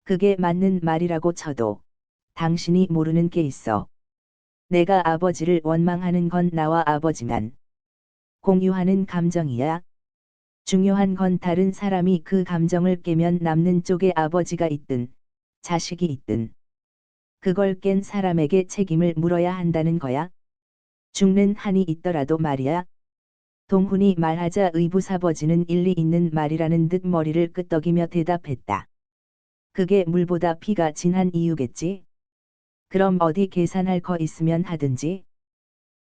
그게 맞는 말이라고 쳐도 당신이 모르는 게 있어. 내가 아버지를 원망하는 건 나와 아버지만 공유하는 감정이야. 중요한 건 다른 사람이 그 감정을 깨면 남는 쪽에 아버지가 있든 자식이 있든 그걸 깬 사람에게 책임을 물어야 한다는 거야. 죽는 한이 있더라도 말이야. 동훈이 말하자 의부사버지는 일리 있는 말이라는 듯 머리를 끄덕이며 대답했다. 그게 물보다 피가 진한 이유겠지? 그럼 어디 계산할 거 있으면 하든지.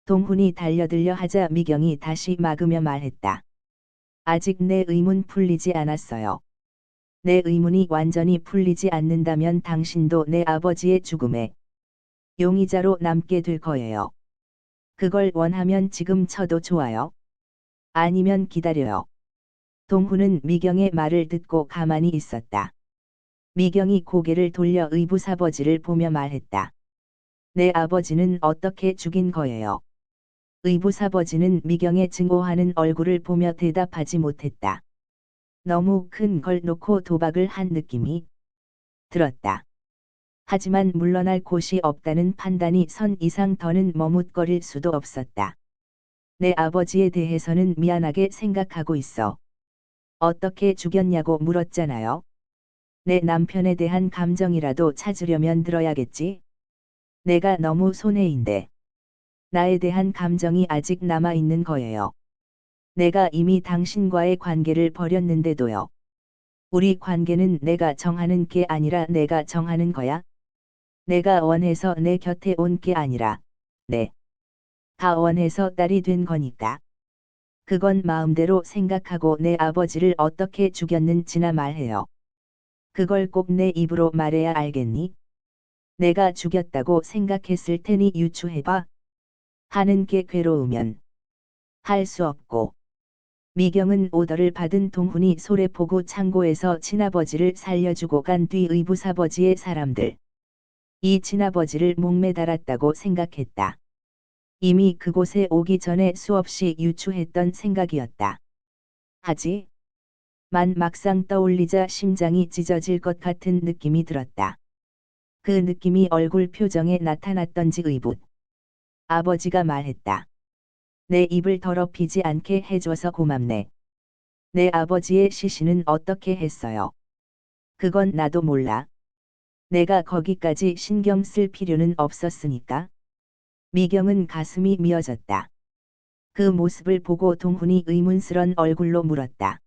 동훈이 달려들려 하자 미경이 다시 막으며 말했다. 아직 내 의문 풀리지 않았어요. 내 의문이 완전히 풀리지 않는다면 당신도 내 아버지의 죽음에 용의자로 남게 될 거예요. 그걸 원하면 지금 쳐도 좋아요. 아니면 기다려요. 동훈은 미경의 말을 듣고 가만히 있었다. 미경이 고개를 돌려 의부사버지를 보며 말했다. 내 아버지는 어떻게 죽인 거예요? 의부사버지는 미경의 증오하는 얼굴을 보며 대답하지 못했다. 너무 큰 걸 놓고 도박을 한 느낌이 들었다. 하지만 물러날 곳이 없다는 판단이 선 이상 더는 머뭇거릴 수도 없었다. 내 아버지에 대해서는 미안하게 생각하고 있어. 어떻게 죽였냐고 물었잖아요. 내 남편에 대한 감정이라도 찾으려면 들어야겠지. 내가 너무 손해인데. 나에 대한 감정이 아직 남아있는 거예요. 내가 이미 당신과의 관계를 버렸는데도요. 우리 관계는 내가 정하는 게 아니라 내가 정하는 거야. 내가 원해서 내 곁에 온 게 아니라 내가 원해서 딸이 된 거니까. 그건 마음대로 생각하고 내 아버지를 어떻게 죽였는지나 말해요. 그걸 꼭 내 입으로 말해야 알겠니? 내가 죽였다고 생각했을 테니 유추해봐. 하는 게 괴로우면 할 수 없고. 미경은 오더를 받은 동훈이 소래포구 창고에서 친아버지를 살려주고 간 뒤 의부사버지의 사람들. 이 친아버지를 목매달았다고 생각했다. 이미 그곳에 오기 전에 수없이 유추했던 생각이었다. 하지만 막상 떠올리자 심장이 찢어질 것 같은 느낌이 들었다. 그 느낌이 얼굴 표정에 나타났던지 의붓. 아버지가 말했다. 내 입을 더럽히지 않게 해줘서 고맙네. 내 아버지의 시신은 어떻게 했어요? 그건 나도 몰라. 내가 거기까지 신경 쓸 필요는 없었으니까. 미경은 가슴이 미어졌다. 그 모습을 보고 동훈이 의문스런 얼굴로 물었다.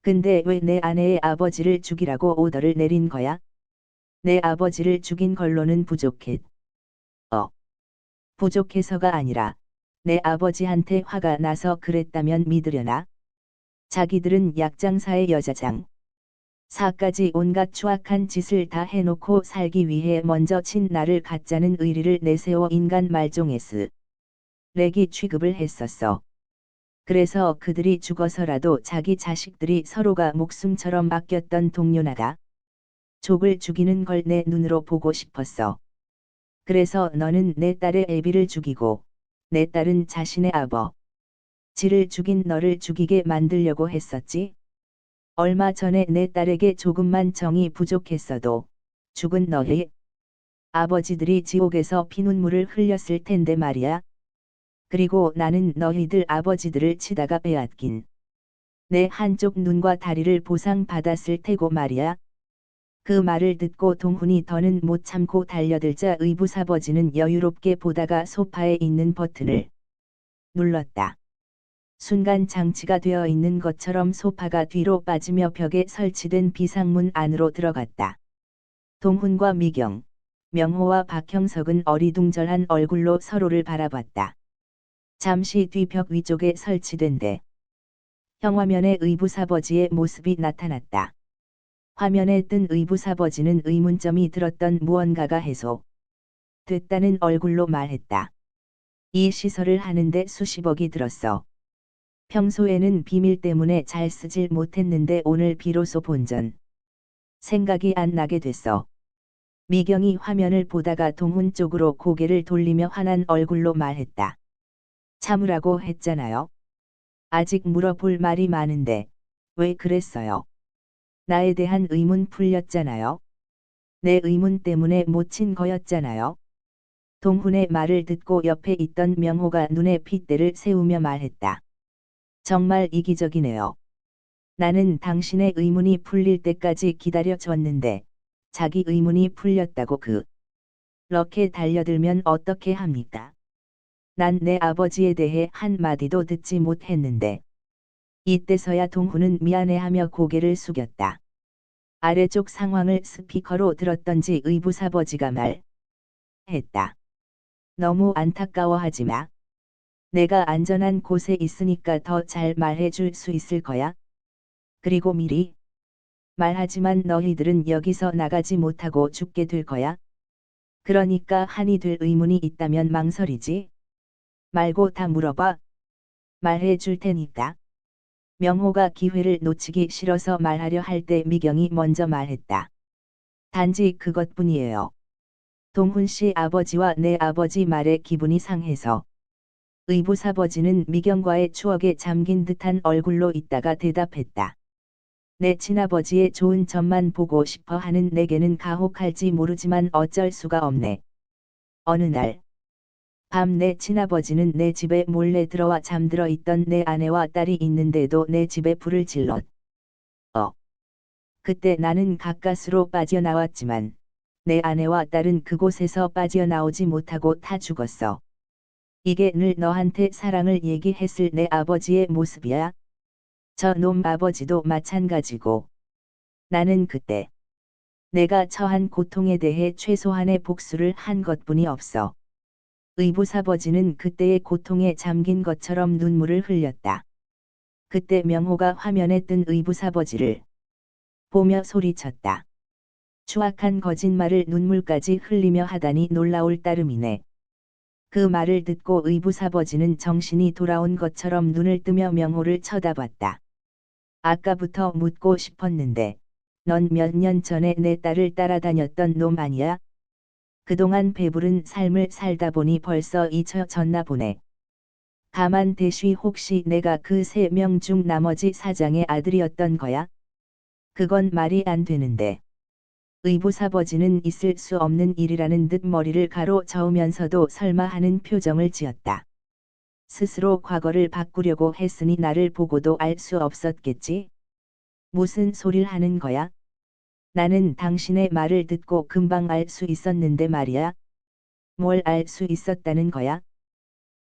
근데 왜 내 아내의 아버지를 죽이라고 오더를 내린 거야? 내 아버지를 죽인 걸로는 부족해서가 아니라 내 아버지한테 화가 나서 그랬다면 믿으려나? 자기들은 약장사의 여자장. 사까지 온갖 추악한 짓을 다 해놓고 살기 위해 먼저 친 나를 가짜는 의리를 내세워 인간 말종에 쓰레기 취급을 했었어. 그래서 그들이 죽어서라도 자기 자식들이 서로가 목숨처럼 아꼈던 동료나가 족을 죽이는 걸 내 눈으로 보고 싶었어. 그래서 너는 내 딸의 애비를 죽이고 내 딸은 자신의 아버지를 죽인 너를 죽이게 만들려고 했었지. 얼마 전에 내 딸에게 조금만 정이 부족했어도 죽은 너희 아버지들이 지옥에서 피눈물을 흘렸을 텐데 말이야. 그리고 나는 너희들 아버지들을 치다가 빼앗긴 내 한쪽 눈과 다리를 보상받았을 테고 말이야. 그 말을 듣고 동훈이 더는 못 참고 달려들자 의부사버지는 여유롭게 보다가 소파에 있는 버튼을 눌렀다. 순간 장치가 되어 있는 것처럼 소파가 뒤로 빠지며 벽에 설치된 비상문 안으로 들어갔다. 동훈과 미경, 명호와 박형석은 어리둥절한 얼굴로 서로를 바라봤다. 잠시 뒤 벽 위쪽에 설치된 형화면에 의부사버지의 모습이 나타났다. 화면에 뜬 의부사버지는 의문점이 들었던 무언가가 해소됐다는 얼굴로 말했다. 이 시설을 하는데 수십억이 들었어. 평소에는 비밀 때문에 잘 쓰질 못했는데 오늘 비로소 본전 생각이 안 나게 됐어. 미경이 화면을 보다가 동훈 쪽으로 고개를 돌리며 환한 얼굴로 말했다. 참으라고 했잖아요. 아직 물어볼 말이 많은데 왜 그랬어요? 나에 대한 의문 풀렸잖아요. 내 의문 때문에 못 친 거였잖아요. 동훈의 말을 듣고 옆에 있던 명호가 눈에 핏대를 세우며 말했다. 정말 이기적이네요. 나는 당신의 의문이 풀릴 때까지 기다려줬는데 자기 의문이 풀렸다고 그렇게 달려들면 어떻게 합니까? 난 내 아버지에 대해 한마디도 듣지 못했는데. 이때서야 동훈은 미안해하며 고개를 숙였다. 아래쪽 상황을 스피커로 들었던지 의부사버지가 말했다. 너무 안타까워하지 마. 내가 안전한 곳에 있으니까 더 잘 말해줄 수 있을 거야. 그리고 미리 말하지만 너희들은 여기서 나가지 못하고 죽게 될 거야. 그러니까 한이 될 의문이 있다면 망설이지 말고 다 물어봐. 말해줄 테니까. 명호가 기회를 놓치기 싫어서 말하려 할 때 미경이 먼저 말했다. 단지 그것뿐이에요. 동훈 씨 아버지와 내 아버지 말에 기분이 상해서. 의부사버지는 미경과의 추억에 잠긴 듯한 얼굴로 있다가 대답했다. 내 친아버지의 좋은 점만 보고 싶어 하는 내게는 가혹할지 모르지만 어쩔 수가 없네. 어느 날 밤 내 친아버지는 내 집에 몰래 들어와 잠들어 있던 내 아내와 딸이 있는데도 내 집에 불을 질렀. 그때 나는 가까스로 빠져나왔지만 내 아내와 딸은 그곳에서 빠져나오지 못하고 다 죽었어. 이게 늘 너한테 사랑을 얘기했을 내 아버지의 모습이야. 저 놈 아버지도 마찬가지고. 나는 그때 내가 처한 고통에 대해 최소한의 복수를 한 것뿐이 없어. 의부사버지는 그때의 고통에 잠긴 것처럼 눈물을 흘렸다. 그때 명호가 화면에 뜬 의부사버지를 보며 소리쳤다. 추악한 거짓말을 눈물까지 흘리며 하다니 놀라울 따름이네. 그 말을 듣고 의부사버지는 정신이 돌아온 것처럼 눈을 뜨며 명호를 쳐다봤다. 아까부터 묻고 싶었는데 넌 몇 년 전에 내 딸을 따라다녔던 놈 아니야? 그동안 배부른 삶을 살다 보니 벌써 잊혀졌나 보네. 가만 대쉬 혹시 내가 그 3명 중 나머지 사장의 아들이었던 거야? 그건 말이 안 되는데. 의부사버지는 있을 수 없는 일이라는 듯 머리를 가로저으면서도 설마 하는 표정을 지었다. 스스로 과거를 바꾸려고 했으니 나를 보고도 알 수 없었겠지? 무슨 소릴 하는 거야? 나는 당신의 말을 듣고 금방 알 수 있었는데 말이야. 뭘 알 수 있었다는 거야?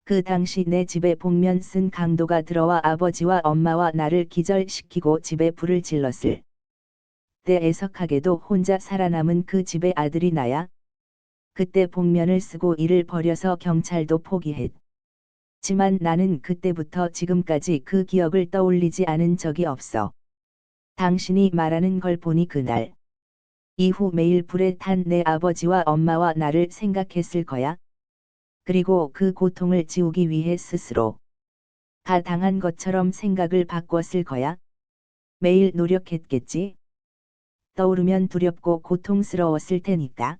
그 당시 내 집에 복면 쓴 강도가 들어와 아버지와 엄마와 나를 기절시키고 집에 불을 질렀을 때 애석하게도 혼자 살아남은 그 집의 아들이 나야. 그때 복면을 쓰고 일을 버려서 경찰도 포기했지만 나는 그때부터 지금까지 그 기억을 떠올리지 않은 적이 없어. 당신이 말하는 걸 보니 그날 이후 매일 불에 탄 내 아버지와 엄마와 나를 생각했을 거야. 그리고 그 고통을 지우기 위해 스스로 다 당한 것처럼 생각을 바꿨을 거야. 매일 노력했겠지. 떠오르면 두렵고 고통스러웠을 테니까.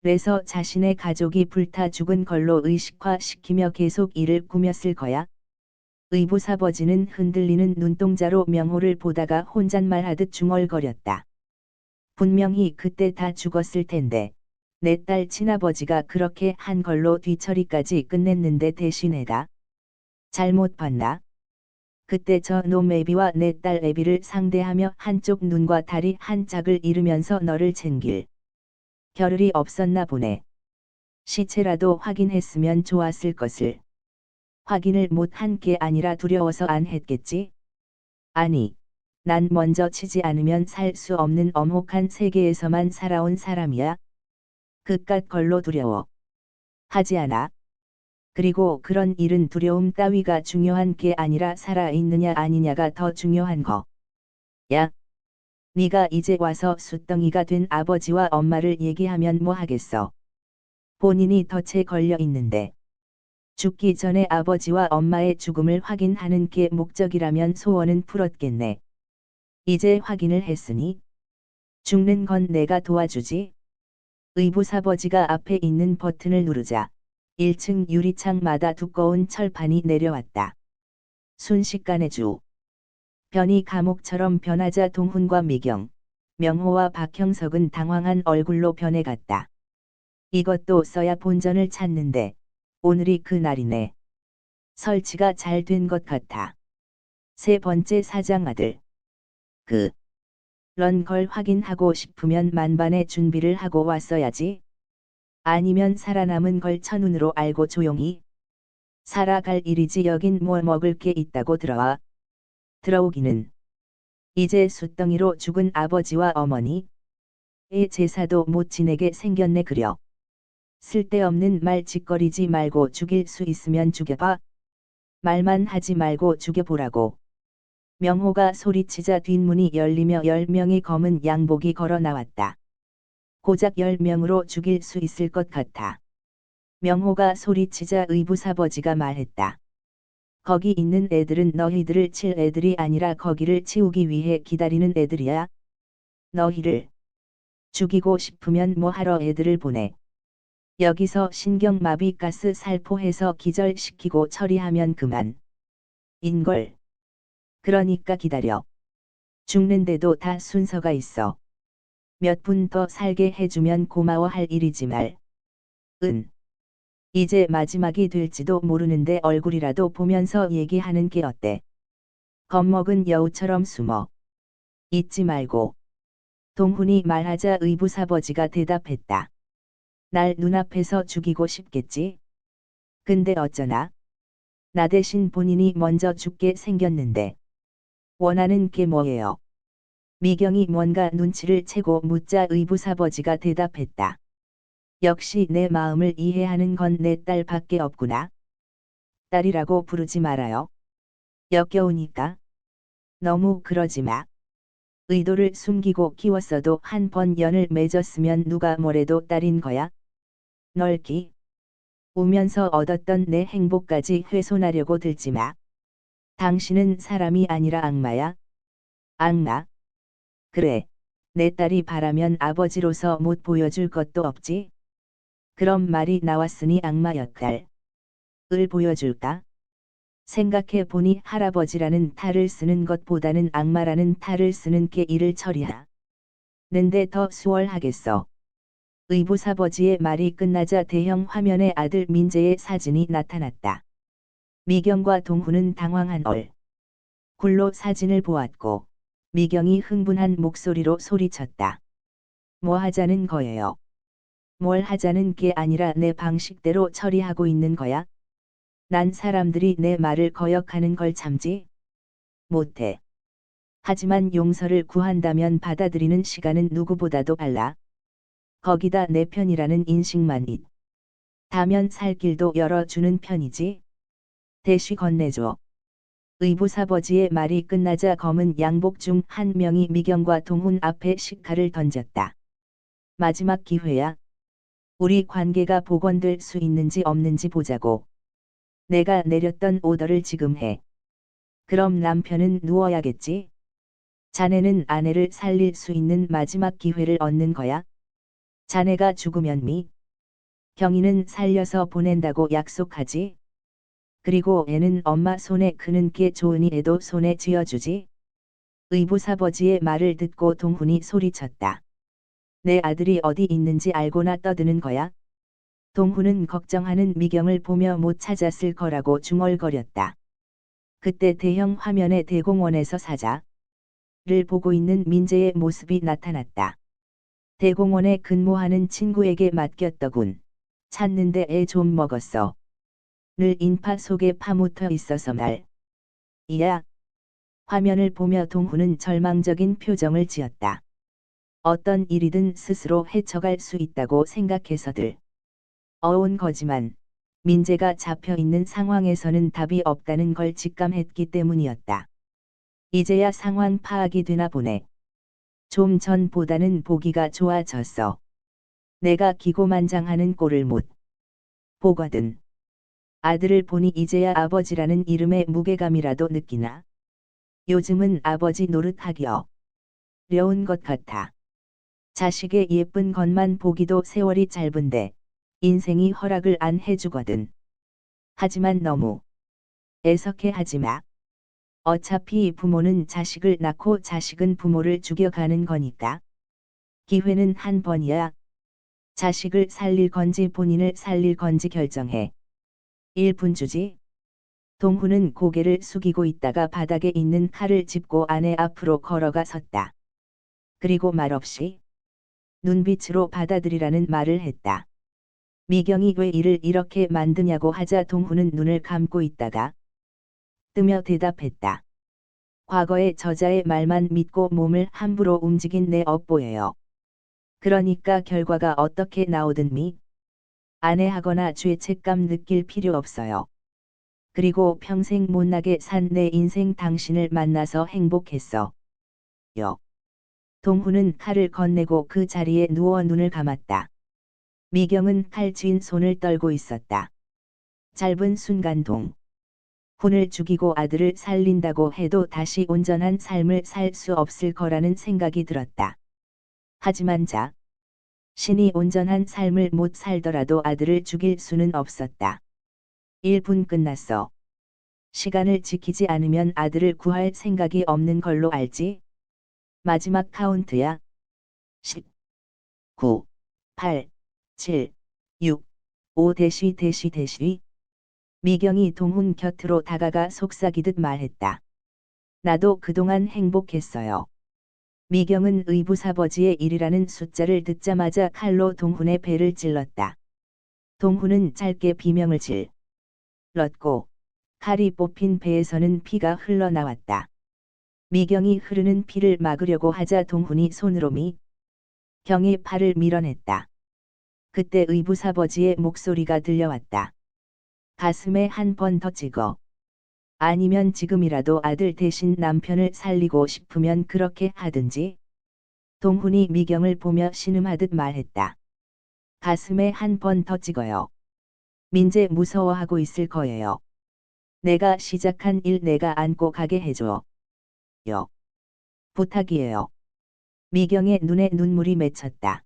그래서 자신의 가족이 불타 죽은 걸로 의식화시키며 계속 일을 꾸몄을 거야. 의부사버지는 흔들리는 눈동자로 명호를 보다가 혼잣말하듯 중얼거렸다. 분명히 그때 다 죽었을 텐데 내 딸 친아버지가 그렇게 한 걸로 뒤처리까지 끝냈는데 대신에다 잘못 봤나? 그때 저 놈 애비와 내 딸 애비를 상대하며 한쪽 눈과 다리 한 짝을 잃으면서 너를 챙길 겨를이 없었나 보네. 시체라도 확인했으면 좋았을 것을. 확인을 못한 게 아니라 두려워서 안 했겠지? 아니, 난 먼저 치지 않으면 살 수 없는 엄혹한 세계에서만 살아온 사람이야. 그깟 걸로 두려워 하지 않아. 그리고 그런 일은 두려움 따위가 중요한 게 아니라 살아있느냐 아니냐가 더 중요한 거야. 네가 이제 와서 숫덩이가 된 아버지와 엄마를 얘기하면 뭐 하겠어. 본인이 덫에 걸려 있는데. 죽기 전에 아버지와 엄마의 죽음을 확인하는 게 목적이라면 소원은 풀었겠네. 이제 확인을 했으니 죽는 건 내가 도와주지. 의부사버지가 앞에 있는 버튼을 누르자 1층 유리창마다 두꺼운 철판이 내려왔다. 순식간에 주 변이 감옥처럼 변하자 동훈과 미경, 명호와 박형석은 당황한 얼굴로 변해갔다. 이것도 써야 본전을 찾는데 오늘이 그날이네. 설치가 잘 된 것 같아. 세 번째 사장 아들. 런 걸 확인하고 싶으면 만반의 준비를 하고 왔어야지. 아니면 살아남은 걸 첫눈으로 알고 조용히 살아갈 일이지. 여긴 뭐 먹을 게 있다고 들어오기는. 이제 숫덩이로 죽은 아버지와 어머니의 제사도 못 지내게 생겼네. 그려. 쓸데없는 말 짓거리지 말고 죽일 수 있으면 죽여봐. 말만 하지 말고 죽여보라고. 명호가 소리치자 뒷문이 열리며 10명의 검은 양복이 걸어 나왔다. 고작 10명으로 죽일 수 있을 것 같아. 명호가 소리치자 의부사버지가 말했다. 거기 있는 애들은 너희들을 칠 애들이 아니라 거기를 치우기 위해 기다리는 애들이야. 너희를 죽이고 싶으면 뭐하러 애들을 보내. 여기서 신경마비 가스 살포해서 기절시키고 처리하면 그만. 인걸. 그러니까 기다려. 죽는데도 다 순서가 있어. 몇 분 더 살게 해주면 고마워할 일이지 말. 이제 마지막이 될지도 모르는데 얼굴이라도 보면서 얘기하는 게 어때? 겁먹은 여우처럼 숨어 있지 말고. 동훈이 말하자 의부사버지가 대답했다. 날 눈앞에서 죽이고 싶겠지? 근데 어쩌나? 나 대신 본인이 먼저 죽게 생겼는데. 원하는 게 뭐예요? 미경이 뭔가 눈치를 채고 묻자 의부사버지가 대답했다. 역시 내 마음을 이해하는 건 내 딸밖에 없구나. 딸이라고 부르지 말아요. 역겨우니까. 너무 그러지 마. 의도를 숨기고 키웠어도 한 번 연을 맺었으면 누가 뭐래도 딸인 거야. 널기 우면서 얻었던 내 행복까지 훼손하려고 들지 마. 당신은 사람이 아니라 악마야. 악마? 그래. 내 딸이 바라면 아버지로서 못 보여줄 것도 없지. 그럼 말이 나왔으니 악마 역할을 보여줄까? 생각해 보니 할아버지라는 탈을 쓰는 것보다는 악마라는 탈을 쓰는 게 일을 처리하는데 더 수월하겠어. 의부사버지의 말이 끝나자 대형 화면에 아들 민재의 사진이 나타났다. 미경과 동훈은 당황한 얼굴로 사진을 보았고 미경이 흥분한 목소리로 소리쳤다. 뭐 하자는 거예요? 뭘 하자는 게 아니라 내 방식대로 처리하고 있는 거야? 난 사람들이 내 말을 거역하는 걸 참지 못해. 하지만 용서를 구한다면 받아들이는 시간은 누구보다도 빨라. 거기다 내 편이라는 인식만 있다면 살 길도 열어주는 편이지. 대쉬 건네줘. 의부사버지의 말이 끝나자 검은 양복 중 한 명이 미경과 동훈 앞에 식칼을 던졌다. 마지막 기회야. 우리 관계가 복원될 수 있는지 없는지 보자고. 내가 내렸던 오더를 지금 해. 그럼 남편은 누워야겠지? 자네는 아내를 살릴 수 있는 마지막 기회를 얻는 거야. 자네가 죽으면 경이는 살려서 보낸다고 약속하지. 그리고 애는 엄마 손에 크는 게 좋으니 애도 손에 쥐어주지. 의부사버지의 말을 듣고 동훈이 소리쳤다. 내 아들이 어디 있는지 알고나 떠드는 거야? 동훈은 걱정하는 미경을 보며 못 찾았을 거라고 중얼거렸다. 그때 대형 화면에 대공원에서 사자를 보고 있는 민재의 모습이 나타났다. 대공원에 근무하는 친구에게 맡겼더군. 찾는데 애 좀 먹었어. 늘 인파 속에 파묻혀 있어서 말이야. 화면을 보며 동훈은 절망적인 표정을 지었다. 어떤 일이든 스스로 헤쳐갈 수 있다고 생각해서들 어온 거지만 민재가 잡혀 있는 상황에서는 답이 없다는 걸 직감했기 때문이었다. 이제야 상황 파악이 되나 보네. 좀 전보다는 보기가 좋아졌어. 내가 기고만장하는 꼴을 못 보거든. 아들을 보니 이제야 아버지라는 이름의 무게감이라도 느끼나? 요즘은 아버지 노릇하기 어려운 것 같아. 자식의 예쁜 것만 보기도 세월이 짧은데 인생이 허락을 안 해주거든. 하지만 너무 애석해 하지 마. 어차피 부모는 자식을 낳고 자식은 부모를 죽여가는 거니까. 기회는 한 번이야. 자식을 살릴 건지 본인을 살릴 건지 결정해. 1분 주지. 동훈은 고개를 숙이고 있다가 바닥에 있는 칼을 짚고 아내 앞으로 걸어가 섰다. 그리고 말없이 눈빛으로 받아들이라는 말을 했다. 미경이 왜 일을 이렇게 만드냐고 하자 동훈은 눈을 감고 있다가 뜨며 대답했다. 과거의 저자의 말만 믿고 몸을 함부로 움직인 내 업보예요. 그러니까 결과가 어떻게 나오든 안해하거나 죄책감 느낄 필요 없어요. 그리고 평생 못나게 산 내 인생 당신을 만나서 행복했어. 요. 동훈은 칼을 건네고 그 자리에 누워 눈을 감았다. 미경은 칼 쥔 손을 떨고 있었다. 짧은 순간 동훈을 죽이고 아들을 살린다고 해도 다시 온전한 삶을 살 수 없을 거라는 생각이 들었다. 하지만 신이 온전한 삶을 못 살더라도 아들을 죽일 수는 없었다. 1분 끝났어. 시간을 지키지 않으면 아들을 구할 생각이 없는 걸로 알지? 마지막 카운트야. 10, 9, 8, 7, 6, 5 대시. 미경이 동훈 곁으로 다가가 속삭이듯 말했다. 나도 그동안 행복했어요. 미경은 의부사버지의 1이라는 숫자를 듣자마자 칼로 동훈의 배를 찔렀다. 동훈은 짧게 비명을 질렀고 칼이 뽑힌 배에서는 피가 흘러나왔다. 미경이 흐르는 피를 막으려고 하자 동훈이 손으로 미경의 팔을 밀어냈다. 그때 의부사버지의 목소리가 들려왔다. 가슴에 한 번 더 찍어. 아니면 지금이라도 아들 대신 남편을 살리고 싶으면 그렇게 하든지. 동훈이 미경을 보며 신음하듯 말했다. 가슴에 한 번 더 찍어요. 민재 무서워하고 있을 거예요. 내가 시작한 일 내가 안고 가게 해줘. 요. 부탁이에요. 미경의 눈에 눈물이 맺혔다.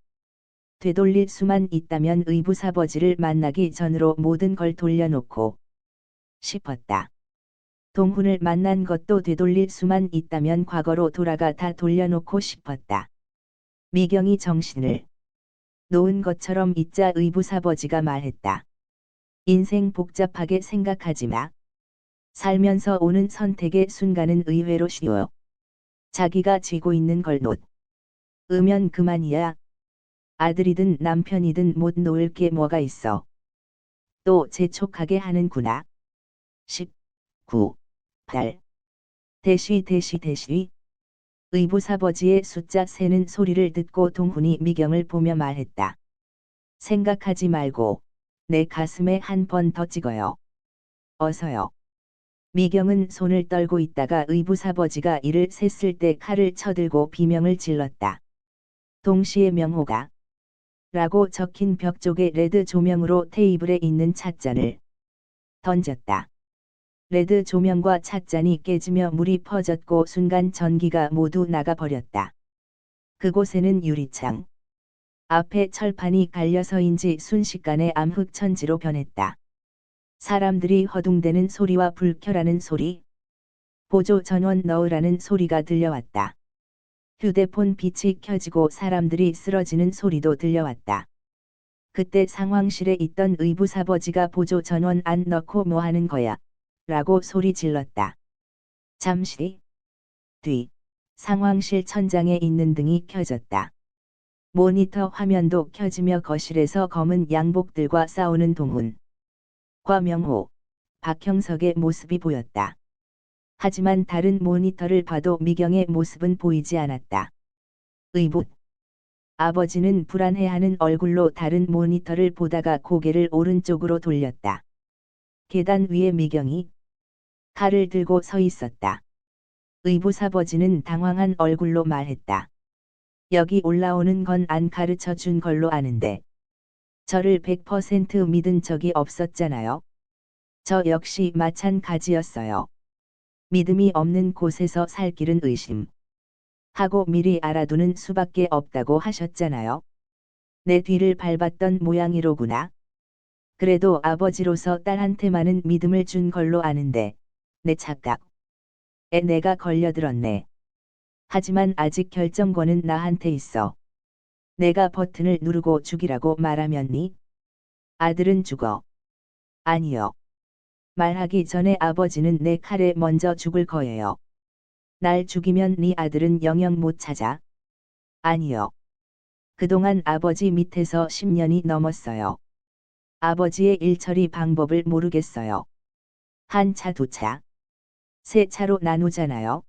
되돌릴 수만 있다면 의부사버지를 만나기 전으로 모든 걸 돌려놓고 싶었다. 동훈을 만난 것도 되돌릴 수만 있다면 과거로 돌아가 다 돌려놓고 싶었다. 미경이 정신을 놓은 것처럼 있자 의부사버지가 말했다. 인생 복잡하게 생각하지 마. 살면서 오는 선택의 순간은 의외로 쉬워. 자기가 쥐고 있는 걸 놓으면 그만이야. 아들이든 남편이든 못 놓을 게 뭐가 있어. 또 재촉하게 하는구나. 10, 9, 8. 대시. 의부사버지의 숫자 세는 소리를 듣고 동훈이 미경을 보며 말했다. 생각하지 말고 내 가슴에 한 번 더 찍어요. 어서요. 미경은 손을 떨고 있다가 의부사버지가 이를 셌을 때 칼을 쳐들고 비명을 질렀다. 동시에 명호가 라고 적힌 벽 쪽에 레드 조명으로 테이블에 있는 찻잔을 던졌다. 레드 조명과 찻잔이 깨지며 물이 퍼졌고 순간 전기가 모두 나가버렸다. 그곳에는 유리창 앞에 철판이 갈려서인지 순식간에 암흑천지로 변했다. 사람들이 허둥대는 소리와 불 켜라는 소리, 보조 전원 넣으라는 소리가 들려왔다. 휴대폰 빛이 켜지고 사람들이 쓰러지는 소리도 들려왔다. 그때 상황실에 있던 의부사버지가 보조 전원 안 넣고 뭐 하는 거야? 라고 소리 질렀다. 잠시 뒤 상황실 천장에 있는 등이 켜졌다. 모니터 화면도 켜지며 거실에서 검은 양복들과 싸우는 동훈, 과명호, 박형석의 모습이 보였다. 하지만 다른 모니터를 봐도 미경의 모습은 보이지 않았다. 의붓 아버지는 불안해하는 얼굴로 다른 모니터를 보다가 고개를 오른쪽으로 돌렸다. 계단 위에 미경이 칼을 들고 서 있었다. 의부사버지는 당황한 얼굴로 말했다. 여기 올라오는 건 안 가르쳐 준 걸로 아는데. 저를 100% 믿은 적이 없었잖아요. 저 역시 마찬가지였어요. 믿음이 없는 곳에서 살 길은 의심하고 미리 알아두는 수밖에 없다고 하셨잖아요. 내 뒤를 밟았던 모양이로구나. 그래도 아버지로서 딸한테만은 믿음을 준 걸로 아는데, 내 착각에 내가 걸려들었네. 하지만 아직 결정권은 나한테 있어. 내가 버튼을 누르고 죽이라고 말하면 네 아들은 죽어. 아니요. 말하기 전에 아버지는 내 칼에 먼저 죽을 거예요. 날 죽이면 네 아들은 영영 못 찾아. 아니요. 그동안 아버지 밑에서 10년이 넘었어요. 아버지의 일처리 방법을 모르겠어요. 한 차, 두 차, 세 차로 나누잖아요.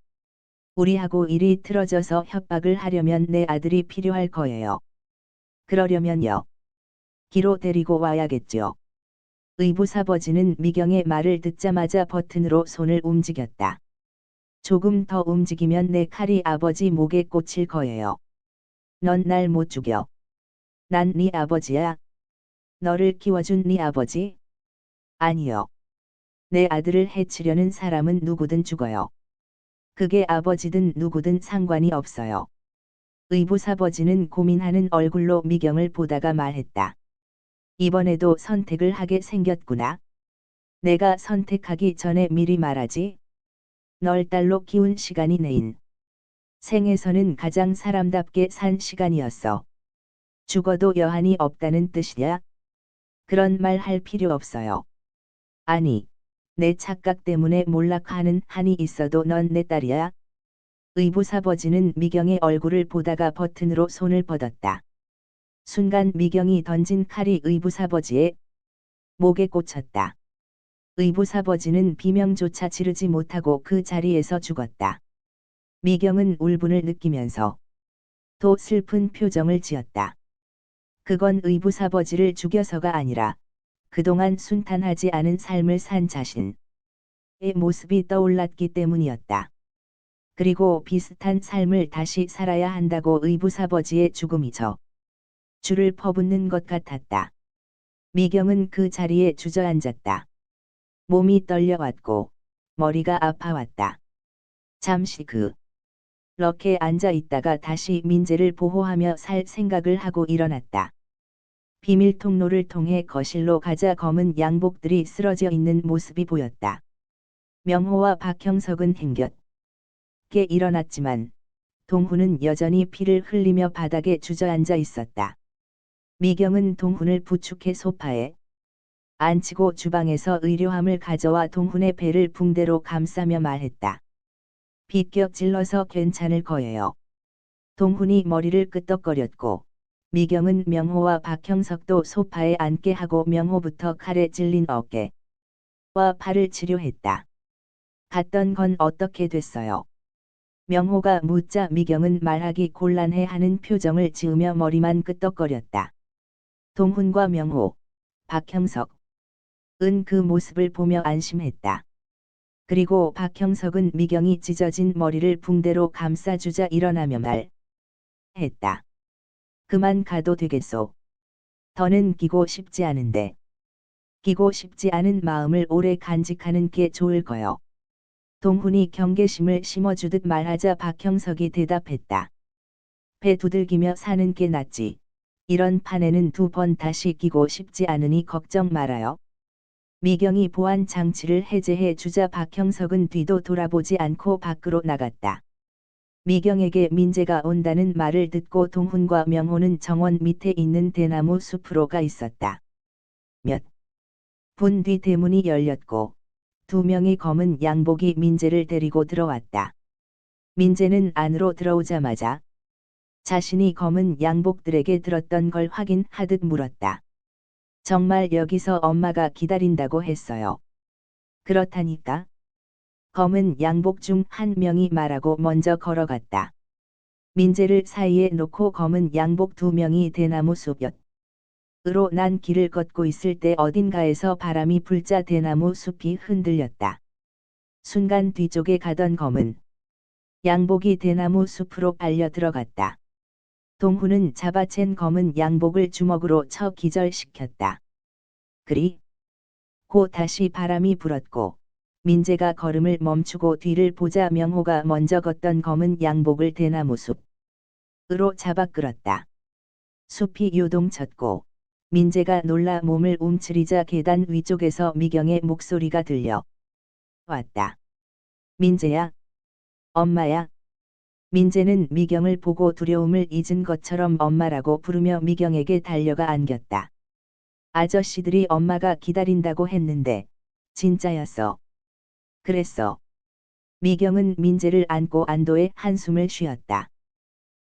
우리하고 일이 틀어져서 협박을 하려면 내 아들이 필요할 거예요. 그러려면요. 기로 데리고 와야겠죠. 의붓아버지는 미경의 말을 듣자마자 버튼으로 손을 움직였다. 조금 더 움직이면 내 칼이 아버지 목에 꽂힐 거예요. 넌 날 못 죽여. 난 네 아버지야. 너를 키워준 네 아버지? 아니요. 내 아들을 해치려는 사람은 누구든 죽어요. 그게 아버지든 누구든 상관이 없어요. 의붓아버지는 고민하는 얼굴로 미경을 보다가 말했다. 이번에도 선택을 하게 생겼구나. 내가 선택하기 전에 미리 말하지. 널 딸로 키운 시간이 내 생에서는 가장 사람답게 산 시간이었어. 죽어도 여한이 없다는 뜻이야? 그런 말 할 필요 없어요. 아니, 내 착각 때문에 몰락하는 한이 있어도 넌 내 딸이야. 의붓아버지는 미경의 얼굴을 보다가 버튼으로 손을 뻗었다. 순간 미경이 던진 칼이 의붓아버지의 목에 꽂혔다. 의붓아버지는 비명조차 지르지 못하고 그 자리에서 죽었다. 미경은 울분을 느끼면서 또 슬픈 표정을 지었다. 그건 의붓아버지를 죽여서가 아니라 그동안 순탄하지 않은 삶을 산 자신의 모습이 떠올랐기 때문이었다. 그리고 비슷한 삶을 다시 살아야 한다고 의붓아버지의 죽음이 저 줄을 퍼붓는 것 같았다. 미경은 그 자리에 주저앉았다. 몸이 떨려왔고 머리가 아파왔다. 잠시 그렇게 앉아 있다가 다시 민재를 보호하며 살 생각을 하고 일어났다. 비밀 통로를 통해 거실로 가자 검은 양복들이 쓰러져 있는 모습이 보였다. 명호와 박형석은 힘겹게 일어났지만 동훈은 여전히 피를 흘리며 바닥에 주저앉아 있었다. 미경은 동훈을 부축해 소파에 앉히고 주방에서 의료함을 가져와 동훈의 배를 붕대로 감싸며 말했다. 비껴 찔러서 괜찮을 거예요. 동훈이 머리를 끄덕거렸고 미경은 명호와 박형석도 소파에 앉게 하고 명호부터 칼에 찔린 어깨와 팔을 치료했다. 갔던 건 어떻게 됐어요? 명호가 묻자 미경은 말하기 곤란해하는 표정을 지으며 머리만 끄덕거렸다. 동훈과 명호, 박형석은 그 모습을 보며 안심했다. 그리고 박형석은 미경이 찢어진 머리를 붕대로 감싸주자 일어나며 말했다. 그만 가도 되겠소. 더는 기고 싶지 않은데. 기고 싶지 않은 마음을 오래 간직하는 게 좋을 거요. 동훈이 경계심을 심어주듯 말하자 박형석이 대답했다. 배 두들기며 사는 게 낫지. 이런 판에는 2번 다시 기고 싶지 않으니 걱정 말아요. 미경이 보안 장치를 해제해 주자 박형석은 뒤도 돌아보지 않고 밖으로 나갔다. 미경에게 민재가 온다는 말을 듣고 동훈과 명호는 정원 밑에 있는 대나무 숲으로 가 있었다. 몇 분 뒤 대문이 열렸고 2명의 검은 양복이 민재를 데리고 들어왔다. 민재는 안으로 들어오자마자 자신이 검은 양복들에게 들었던 걸 확인하듯 물었다. 정말 여기서 엄마가 기다린다고 했어요. 그렇다니까. 검은 양복 중 한 명이 말하고 먼저 걸어갔다. 민재를 사이에 놓고 검은 양복 2명이 대나무 숲으로 난 길을 걷고 있을 때 어딘가에서 바람이 불자 대나무 숲이 흔들렸다. 순간 뒤쪽에 가던 검은 양복이 대나무 숲으로 빨려 들어갔다. 동훈은 잡아챈 검은 양복을 주먹으로 쳐 기절시켰다. 그리고 다시 바람이 불었고 민재가 걸음을 멈추고 뒤를 보자 명호가 먼저 걷던 검은 양복을 대나무 숲으로 잡아 끌었다. 숲이 요동쳤고 민재가 놀라 몸을 움츠리자 계단 위쪽에서 미경의 목소리가 들려 왔다. 민재야. 엄마야. 민재는 미경을 보고 두려움을 잊은 것처럼 엄마라고 부르며 미경에게 달려가 안겼다. 아저씨들이 엄마가 기다린다고 했는데 진짜였어. 그랬어. 미경은 민재를 안고 안도의 한숨을 쉬었다.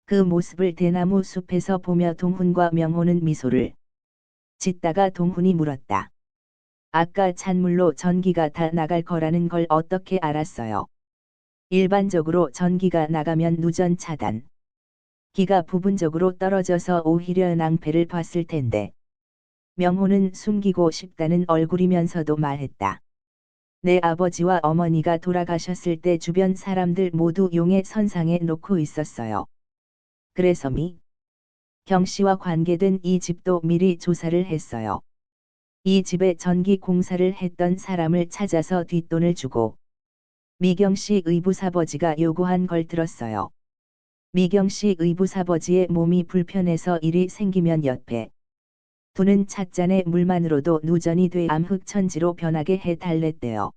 그 모습을 대나무 숲에서 보며 동훈과 명호는 미소를 짓다가 동훈이 물었다. 아까 찬물로 전기가 다 나갈 거라는 걸 어떻게 알았어요? 일반적으로 전기가 나가면 누전 차단. 기가 부분적으로 떨어져서 오히려 낭패를 봤을 텐데. 명호는 숨기고 싶다는 얼굴이면서도 말했다. 내 아버지와 어머니가 돌아가셨을 때 주변 사람들 모두 용의 선상에 놓고 있었어요. 그래서 경씨와 관계된 이 집도 미리 조사를 했어요. 이 집에 전기 공사를 했던 사람을 찾아서 뒷돈을 주고 미경씨 의부사버지가 요구한 걸 들었어요. 미경씨 의부사버지의 몸이 불편해서 일이 생기면 옆에 두는 찻잔의 물만으로도 누전이 돼 암흑천지로 변하게 해달랬대요.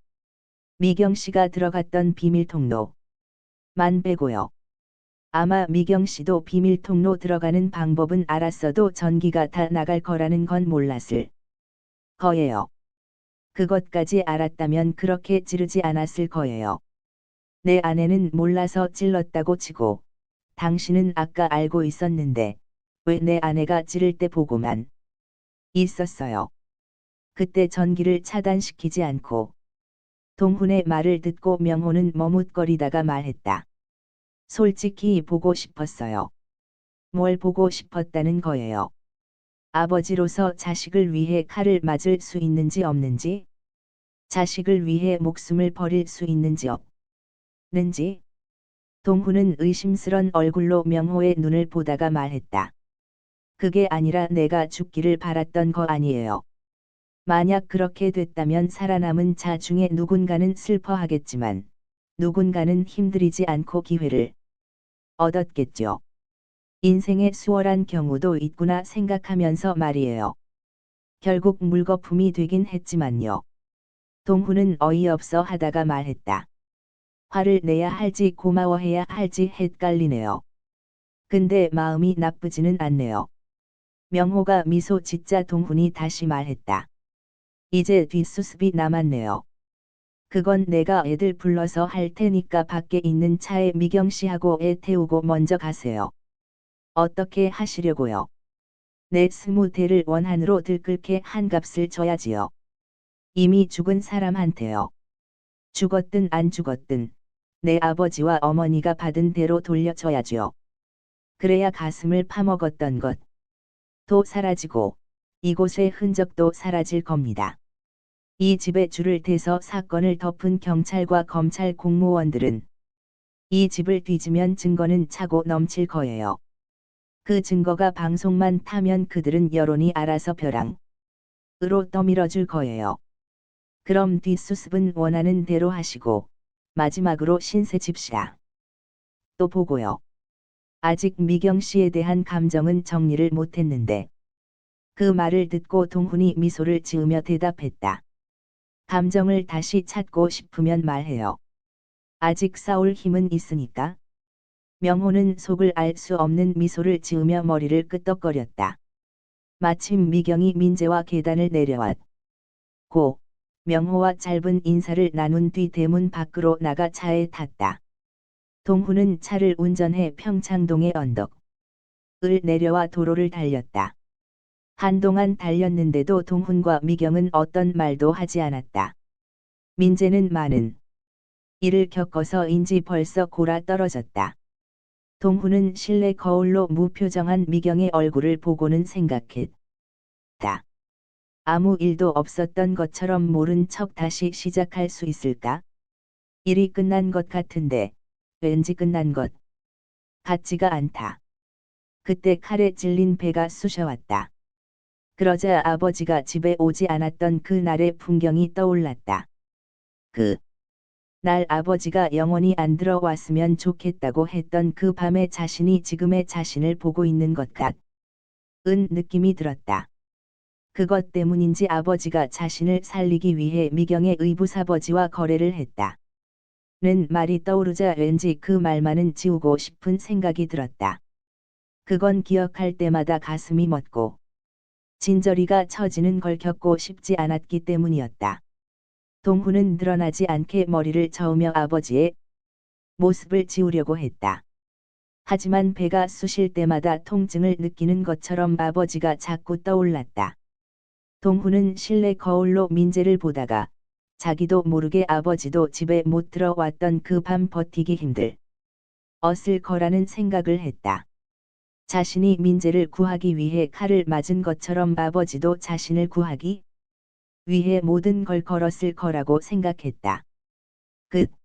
미경씨가 들어갔던 비밀통로 만 빼고요. 아마 미경씨도 비밀통로 들어가는 방법은 알았어도 전기가 다 나갈 거라는 건 몰랐을 거예요. 그것까지 알았다면 그렇게 찌르지 않았을 거예요. 내 아내는 몰라서 찔렀다고 치고 당신은 아까 알고 있었는데 왜 내 아내가 찌를 때 보고만 있었어요. 그때 전기를 차단시키지 않고. 동훈의 말을 듣고 명호는 머뭇거리다가 말했다. 솔직히 보고 싶었어요. 뭘 보고 싶었다는 거예요? 아버지로서 자식을 위해 칼을 맞을 수 있는지 없는지? 자식을 위해 목숨을 버릴 수 있는지 없는지? 동훈은 의심스런 얼굴로 명호의 눈을 보다가 말했다. 그게 아니라 내가 죽기를 바랐던 거 아니에요. 만약 그렇게 됐다면 살아남은 자 중에 누군가는 슬퍼하겠지만 누군가는 힘들이지 않고 기회를 얻었겠죠. 인생의 수월한 경우도 있구나 생각하면서 말이에요. 결국 물거품이 되긴 했지만요. 동훈은 어이없어 하다가 말했다. 화를 내야 할지 고마워해야 할지 헷갈리네요. 근데 마음이 나쁘지는 않네요. 명호가 미소 짓자 동훈이 다시 말했다. 이제 뒷수습이 남았네요. 그건 내가 애들 불러서 할 테니까 밖에 있는 차에 미경씨하고 애 태우고 먼저 가세요. 어떻게 하시려고요? 내 20대를 원한으로 들끓게 한 값을 줘야지요. 이미 죽은 사람한테요. 죽었든 안 죽었든 내 아버지와 어머니가 받은 대로 돌려줘야죠. 그래야 가슴을 파먹었던 것도 사라지고 이곳의 흔적도 사라질 겁니다. 이 집에 줄을 대서 사건을 덮은 경찰과 검찰 공무원들은 이 집을 뒤지면 증거는 차고 넘칠 거예요. 그 증거가 방송만 타면 그들은 여론이 알아서 벼랑으로 떠밀어줄 거예요. 그럼 뒷수습은 원하는 대로 하시고 마지막으로 신세 집시다. 또 보고요. 아직 미경 씨에 대한 감정은 정리를 못했는데 그 말을 듣고 동훈이 미소를 지으며 대답했다. 감정을 다시 찾고 싶으면 말해요. 아직 싸울 힘은 있으니까. 명호는 속을 알 수 없는 미소를 지으며 머리를 끄덕거렸다. 마침 미경이 민재와 계단을 내려왔고 명호와 짧은 인사를 나눈 뒤 대문 밖으로 나가 차에 탔다. 동훈은 차를 운전해 평창동의 언덕을 내려와 도로를 달렸다. 한동안 달렸는데도 동훈과 미경은 어떤 말도 하지 않았다. 민재는 많은 일을 겪어서인지 벌써 골아 떨어졌다. 동훈은 실내 거울로 무표정한 미경의 얼굴을 보고는 생각했다. 아무 일도 없었던 것처럼 모른 척 다시 시작할 수 있을까? 일이 끝난 것 같은데 왠지 끝난 것 같지가 않다. 그때 칼에 찔린 배가 쑤셔왔다. 그러자 아버지가 집에 오지 않았던 그 날의 풍경이 떠올랐다. 날 아버지가 영원히 안 들어왔으면 좋겠다고 했던 그 밤에 자신이 지금의 자신을 보고 있는 것 같은 느낌이 들었다. 그것 때문인지 아버지가 자신을 살리기 위해 미경의 의붓아버지와 거래를 했다. 는 말이 떠오르자 왠지 그 말만은 지우고 싶은 생각이 들었다. 그건 기억할 때마다 가슴이 멎고 진저리가 처지는 걸 겪고 싶지 않았기 때문이었다. 동훈은 드러나지 않게 머리를 저으며 아버지의 모습을 지우려고 했다. 하지만 배가 쑤실 때마다 통증을 느끼는 것처럼 아버지가 자꾸 떠올랐다. 동훈은 실내 거울로 민재를 보다가 자기도 모르게 아버지도 집에 못 들어왔던 그 밤 버티기 힘들었을 거라는 생각을 했다. 자신이 민재를 구하기 위해 칼을 맞은 것처럼 아버지도 자신을 구하기 위해 모든 걸 걸었을 거라고 생각했다. 끝.